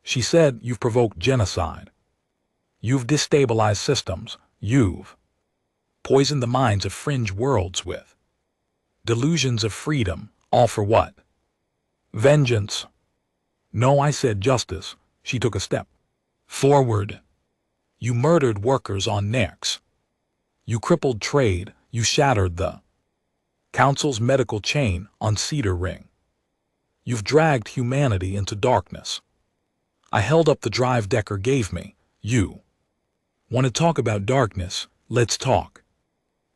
she said. You've provoked genocide. You've destabilized systems. You've poisoned the minds of fringe worlds with Delusions of freedom, all for what? Vengeance. No, I said, justice. She took a step forward. You murdered workers on Nex. You crippled trade. You shattered the council's medical chain on Cedar Ring. You've dragged humanity into darkness. I held up the drive Decker gave me. You want to talk about darkness? Let's talk.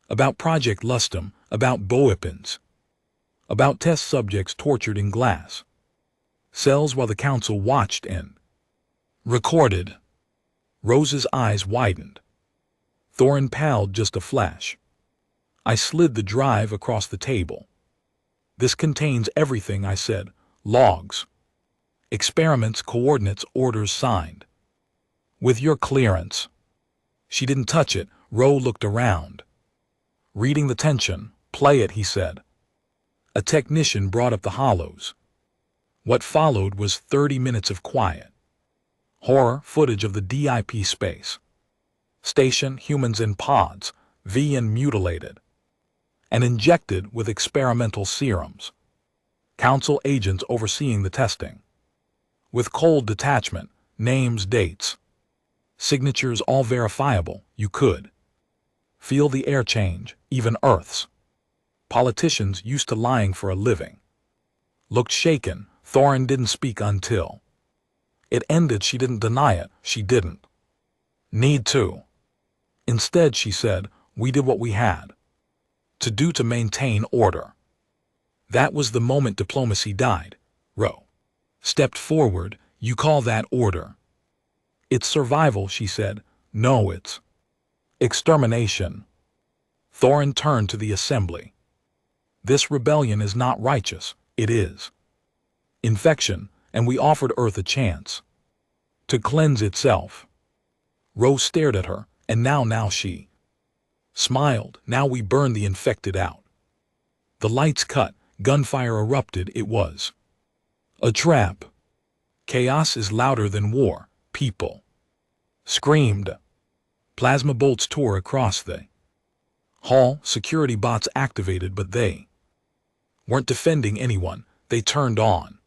About Project Lustum, about Boepins, about test subjects tortured in glass cells while the council watched and recorded. Rose's eyes widened. Thorin palled just a flash. I slid the drive across the table. This contains everything, I said. Logs, experiments, coordinates, orders signed. With your clearance. She didn't touch it. Ro looked around. Reading the tension. Play it, he said. A technician brought up the hollows. What followed was 30 minutes of quiet. Horror footage of the DIP space station, humans in pods, VN mutilated and injected with experimental serums. Council agents overseeing the testing. With cold detachment, names, dates, signatures all verifiable. You could feel the air change, even Earth's. Politicians used to lying for a living looked shaken. Thorin didn't speak until it ended. She didn't deny it. She didn't need to. Instead, she said, we did what we had to do to maintain order. That was the moment diplomacy died. Ro stepped forward. You call that order? It's survival, she said. No, it's extermination. Thorin turned to the assembly. This rebellion is not righteous. It is infection, and we offered Earth a chance to cleanse itself. Ro stared at her, and now she smiled. Now we burn the infected out. The lights cut, gunfire erupted. It was a trap. Chaos is louder than war. People screamed. Plasma bolts tore across the hall. Security bots activated, but they weren't defending anyone. They turned on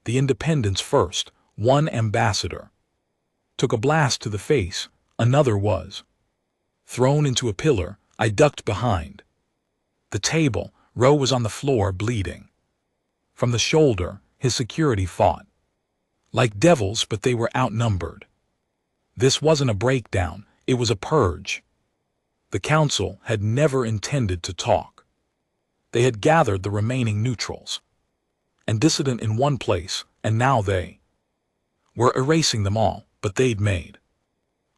the Independents first. One ambassador took a blast to the face. Another was thrown into a pillar. I ducked behind the table. Ro was on the floor, bleeding from the shoulder. His security fought like devils, but they were outnumbered. This wasn't a breakdown. It was a purge. The council had never intended to talk. They had gathered the remaining neutrals and dissident in one place, and now they were erasing them all. But they'd made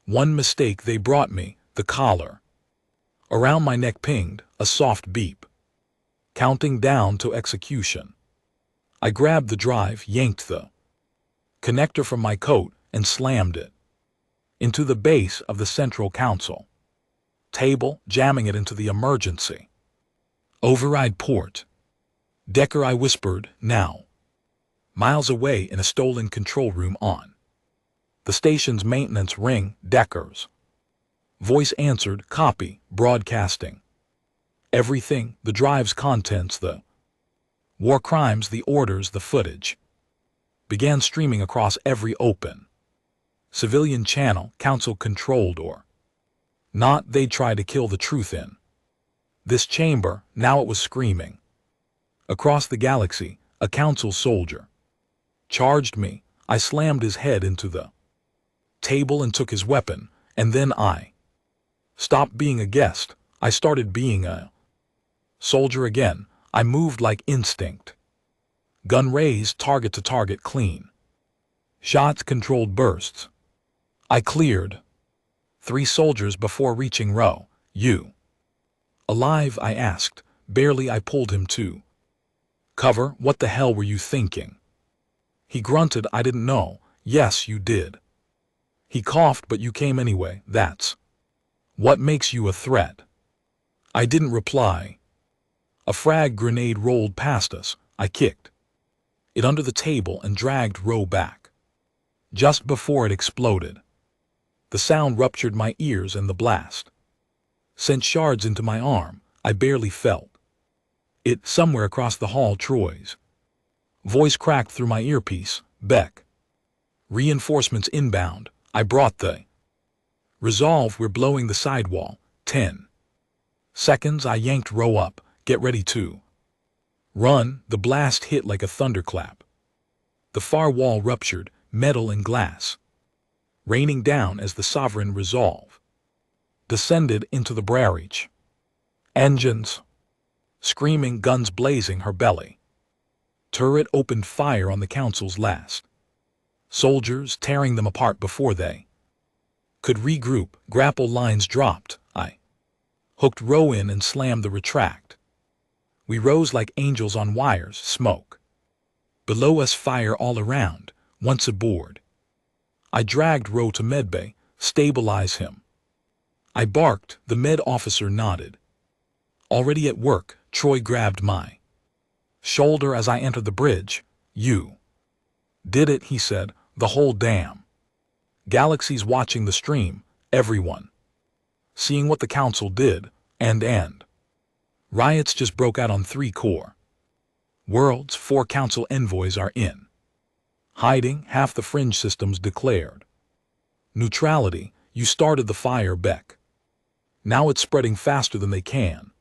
one mistake. They brought me the collar around my neck, pinged a soft beep, counting down to execution. I grabbed the drive, yanked the connector from my coat, and slammed it into the base of the central council table, jamming it into the emergency override port. Decker, I whispered, now miles away in a stolen control room on the station's maintenance ring. Decker's voice answered, copy, broadcasting everything, the drive's contents, the war crimes, the orders, the footage began streaming across every open civilian channel, council controlled or not. They tried to kill the truth in this chamber. Now it was screaming across the galaxy. A council soldier charged me. I slammed his head into the table and took his weapon, and then I stopped being a guest. I started being a soldier again. I moved like instinct. Gun raised, target to target, clean shots, controlled bursts. I cleared 3 soldiers before reaching Ro. You alive? I asked. Barely. I pulled him to cover. What the hell were you thinking? He grunted. I didn't know. Yes, you did. He coughed. But you came anyway. That's what makes you a threat. I didn't reply. A frag grenade rolled past us. I kicked it under the table and dragged Ro back. Just before it exploded, the sound ruptured my ears, and the blast sent shards into my arm. I barely felt It, somewhere across the hall, Troy's voice cracked through my earpiece. Beck. Reinforcements inbound. I brought the resolve. We're blowing the sidewall. 10 seconds. I yanked Row up. Get ready to run. The blast hit like a thunderclap. The far wall ruptured, metal and glass, raining down as the sovereign resolve descended into the breach. Engines screaming, guns blazing her belly. Turret opened fire on the council's last soldiers, tearing them apart before they could regroup. Grapple lines dropped. I hooked Row in and slammed the retract. We rose like angels on wires. Smoke below us, fire all around. Once aboard, I dragged Row to medbay. Stabilize him, I barked. The med officer nodded. Already at work. Troy grabbed my shoulder as I entered the bridge. You did it, he said. The whole damn galaxy's watching the stream. Everyone seeing what the council did. And riots just broke out on 3 core worlds. 4 council envoys are in hiding. Half the fringe systems declared neutrality. You started the fire, Beck. Now it's spreading faster than they can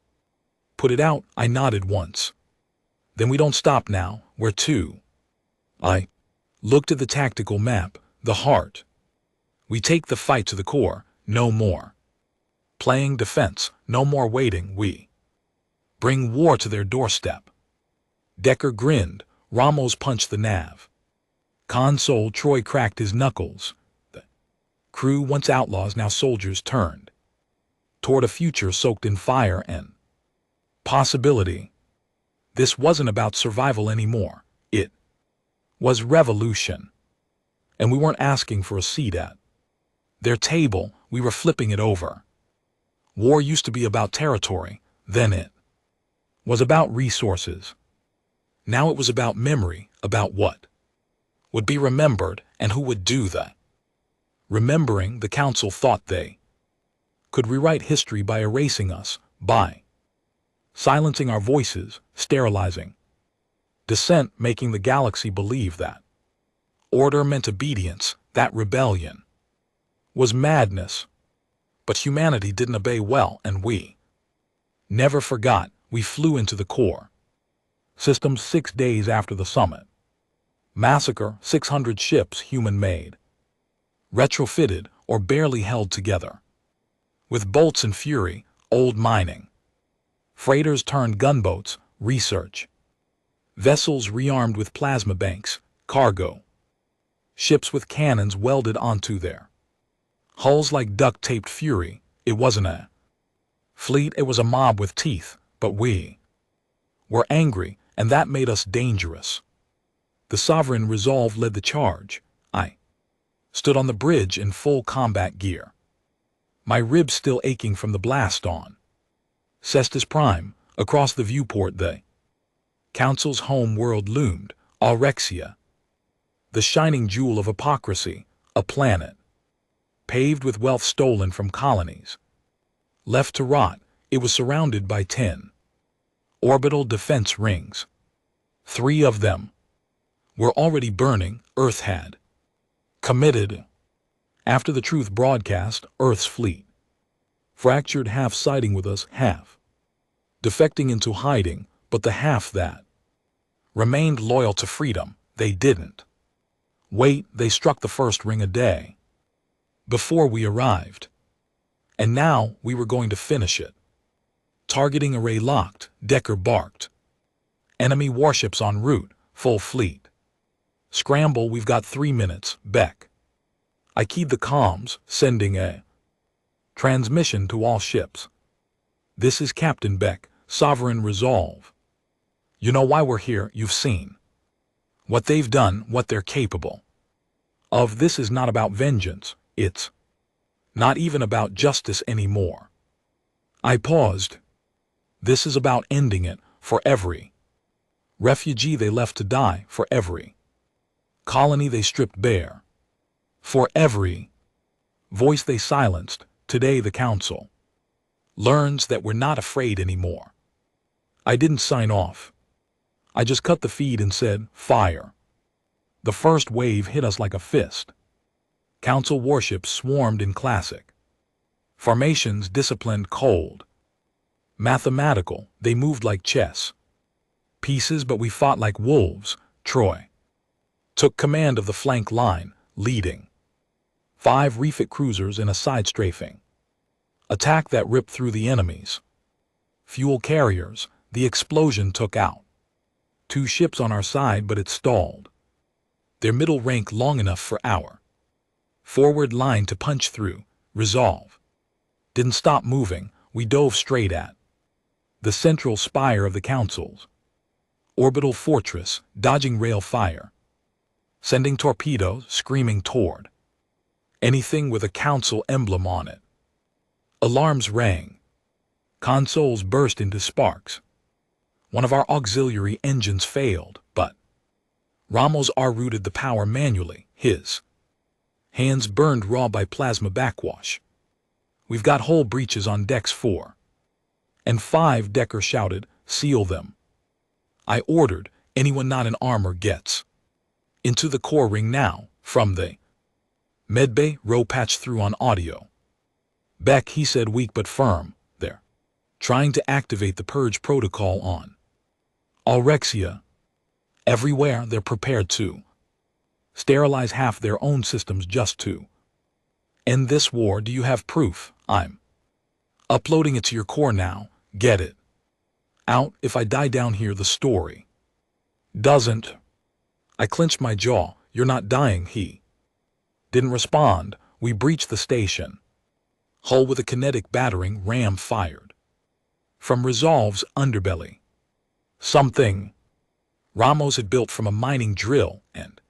put it out. I nodded once. Then we don't stop now. Where to? I looked at the tactical map. The heart. We take the fight to the core. No more playing defense. No more waiting. We bring war to their doorstep. Decker grinned. Ramos punched the nav console. Troy cracked his knuckles. The crew, once outlaws, now soldiers, turned toward a future soaked in fire and possibility. This wasn't about survival anymore. It was revolution. And we weren't asking for a seat at their table. We were flipping it over. War used to be about territory. Then it was about resources. Now it was about memory, about what would be remembered and who would do that remembering. The council thought they could rewrite history by erasing us, by silencing our voices, sterilizing dissent, making the galaxy believe that order meant obedience, that rebellion was madness. But humanity didn't obey well, and we never forgot. We flew into the core systems 6 days after the summit. Massacre. 600 ships, human-made, retrofitted, or barely held together with bolts and fury. Old mining freighters turned gunboats. Research vessels rearmed with plasma banks. Cargo ships with cannons welded onto their hulls like duct-taped fury. It wasn't a fleet, it was a mob with teeth. But we were angry, and that made us dangerous. The sovereign resolve led the charge. I stood on the bridge in full combat gear, my ribs still aching from the blast on Cestus Prime. Across the viewport, the council's home world loomed. Aurexia, the shining jewel of hypocrisy, a planet paved with wealth stolen from colonies. Left to rot, it was surrounded by 10 orbital defense rings. 3 of them were already burning. Earth had committed. After the truth broadcast, Earth's fleet fractured, half siding with us, half defecting into hiding. But the half that remained loyal to freedom, they didn't wait. They struck the first ring a day before we arrived. And now we were going to finish it. Targeting array locked. Decker barked. Enemy warships en route. Full fleet. Scramble. We've got 3 minutes. Beck. I keyed the comms, sending a transmission to all ships. This is Captain Beck, Sovereign Resolve. You know why we're here. You've seen what they've done, what they're capable of. This is not about vengeance. It's not even about justice anymore. I paused. This is about ending it for every refugee they left to die, for every colony they stripped bare, for every voice they silenced. Today the council learns that we're not afraid anymore. I didn't sign off. I just cut the feed and said, fire. The first wave hit us like a fist. Council warships swarmed in classic. Formations disciplined cold. Mathematical, they moved like chess. Pieces, but we fought like wolves. Troy took command of the flank line, leading 5 refit cruisers in a side strafing attack that ripped through the enemies. Fuel carriers, the explosion took out 2 ships on our side, but it stalled their middle rank long enough for our forward line to punch through. Resolve didn't stop moving. We dove straight at the central spire of the Council's orbital fortress, dodging rail fire, sending torpedoes screaming toward anything with a Council emblem on it. Alarms rang. Consoles burst into sparks. One of our auxiliary engines failed, but Ramos rerouted the power manually. His hands burned raw by plasma backwash. We've got hull breaches on decks 4 and 5. Decker shouted, seal them. I ordered, anyone not in armor gets into the core ring now. From the medbay, Rowe patched through on audio. Beck, he said, weak but firm. They're trying to activate the purge protocol on Aurexia. Everywhere they're prepared to sterilize half their own systems just to end this war. Do you have proof? I'm uploading it to your core now. Get it out. If I die down here, the story doesn't. I clenched my jaw. You're not dying. He didn't respond. We breached the station hull with a kinetic battering ram fired from Resolve's underbelly. Something Ramos had built from a mining drill and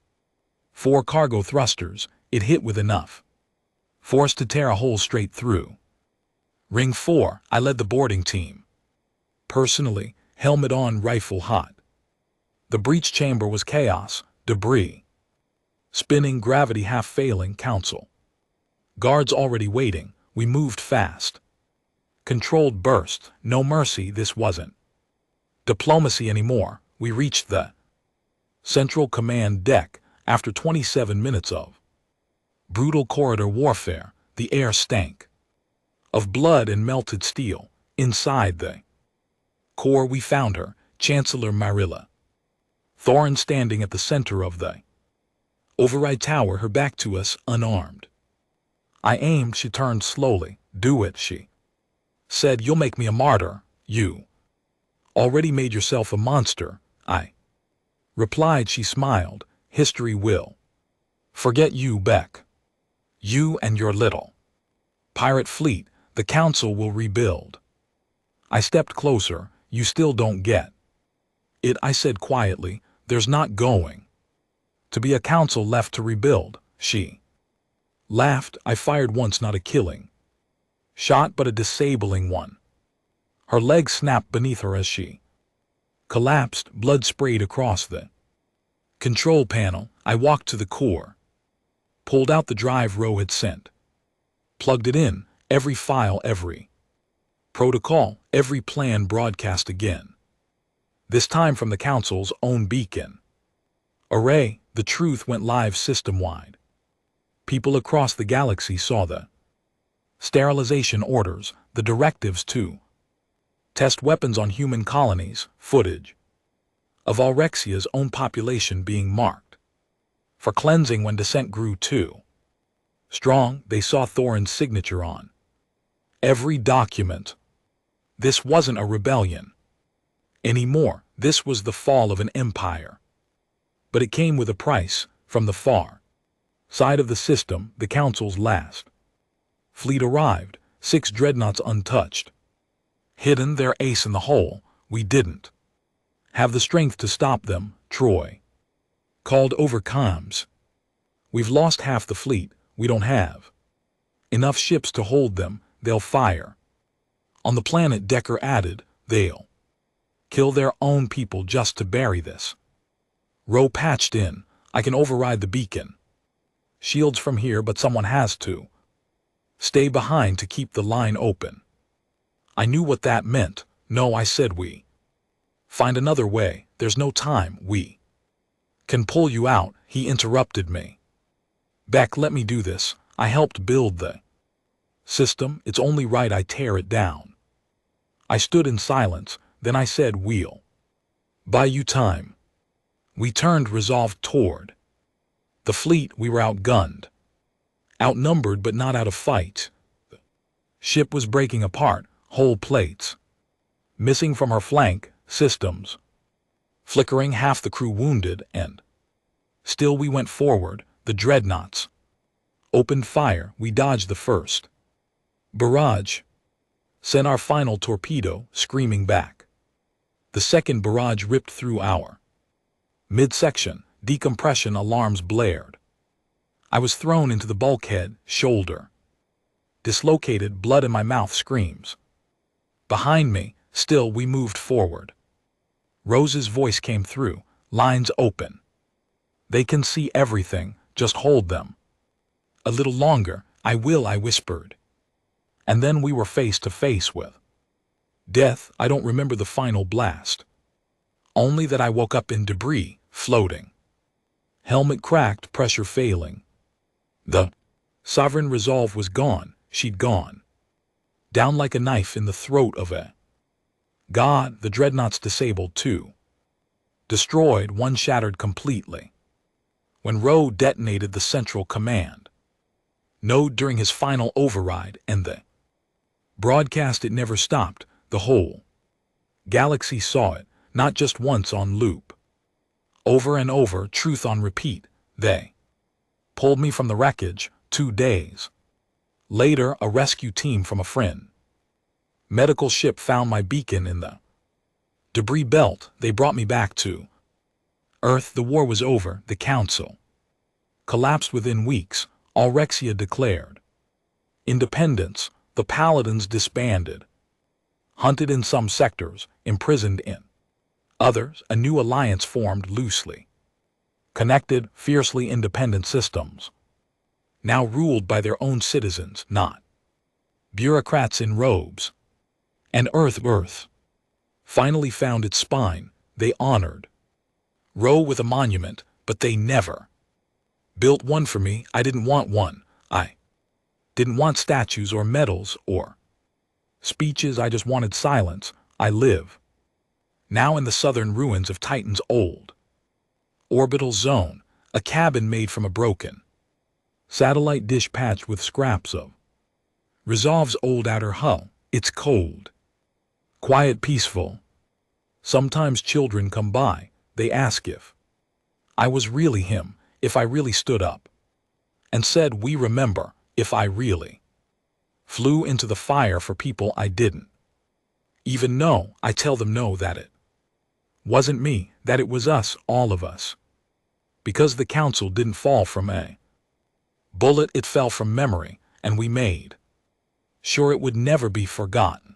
4 cargo thrusters. It hit with enough force to tear a hole straight through. Ring 4, I led the boarding team. Personally, helmet on, rifle hot. The breach chamber was chaos, debris spinning, gravity half failing. Council guards already waiting. We moved fast. Controlled burst, no mercy. This wasn't diplomacy anymore. We reached the central command deck after 27 minutes of brutal corridor warfare. The air stank of blood and melted steel. Inside the core we found her, Chancellor Marilla Thorin, standing at the center of the override tower, her back to us, unarmed. I aimed. She turned slowly. Do it, she said. You'll make me a martyr. You already made yourself a monster, I replied. She smiled. History will forget you, Beck. You and your little pirate fleet. The Council will rebuild. I stepped closer. You still don't get it, I said quietly. There's not going to be a Council left to rebuild. She laughed. I fired once, not a killing shot, but a disabling one. Her legs snapped beneath her as she collapsed. Blood sprayed across the control panel. I walked to the core, pulled out the drive Rowe had sent, plugged it in. Every file, every protocol, every plan broadcast again. This time from the Council's own beacon array. The truth went live system-wide. People across the galaxy saw the sterilization orders, the directives to test weapons on human colonies, footage of Aurexia's own population being marked for cleansing when descent grew too strong. They saw Thorin's signature on every document. This wasn't a rebellion anymore. This was the fall of an empire. But it came with a price. From the far side of the system, the Council's last fleet arrived, 6 dreadnoughts untouched, hidden, their ace in the hole. We didn't have the strength to stop them. Troy called over comms. We've lost half the fleet. We don't have enough ships to hold them. They'll fire on the planet. Decker added, they'll kill their own people just to bury this. Rowe patched in. I can override the beacon shields from here, but someone has to stay behind to keep the line open. I knew what that meant. No, I said, we Find another way, there's no time, we can pull you out, he interrupted me. Beck, let me do this, I helped build the system, it's only right I tear it down. I stood in silence, then I said, we'll buy you time. We turned resolved toward the fleet. We were outgunned, outnumbered but not out of fight. The ship was breaking apart, whole plates missing from her flank, systems flickering, half the crew wounded, and still we went forward. The dreadnoughts opened fire. We dodged the first barrage, sent our final torpedo screaming back. The second barrage ripped through our midsection. Decompression alarms blared. I was thrown into the bulkhead, shoulder dislocated, blood in my mouth, screams behind me. Still we moved forward. Rose's voice came through, lines open. They can see everything, just hold them a little longer. I will, I whispered. And then we were face to face with death. I don't remember the final blast, only that I woke up in debris, floating. Helmet cracked, pressure failing. The sovereign resolve was gone. She'd gone down like a knife in the throat of a god. The dreadnoughts disabled too. Destroyed, one shattered completely. When Roe detonated the central command node during his final override, and the broadcast, it never stopped. The whole galaxy saw it, not just once, on loop. Over and over, truth on repeat. They pulled me from the wreckage. 2 days later, a rescue team from a friend medical ship found my beacon in the debris belt. They brought me back to Earth. The war was over. The council collapsed within weeks. Alrexia declared independence. The paladins disbanded, hunted in some sectors, imprisoned in others. A new alliance formed, loosely connected, fiercely independent systems, now ruled by their own citizens, not bureaucrats in robes. And Earth finally found its spine. They honored Roe with a monument, but they never built one for me. I didn't want one. I didn't want statues or medals or speeches. I just wanted silence. I live now in the southern ruins of Titan's old orbital zone, a cabin made from a broken satellite dish patched with scraps of Resolve's old outer hull. It's cold, quiet, peaceful. Sometimes children come by. They ask if I was really him, if I really stood up and said, we remember, if I really flew into the fire for people I didn't even know. I tell them no, that it wasn't me, that it was us, all of us. Because the council didn't fall from a bullet, it fell from memory, and we made sure it would never be forgotten.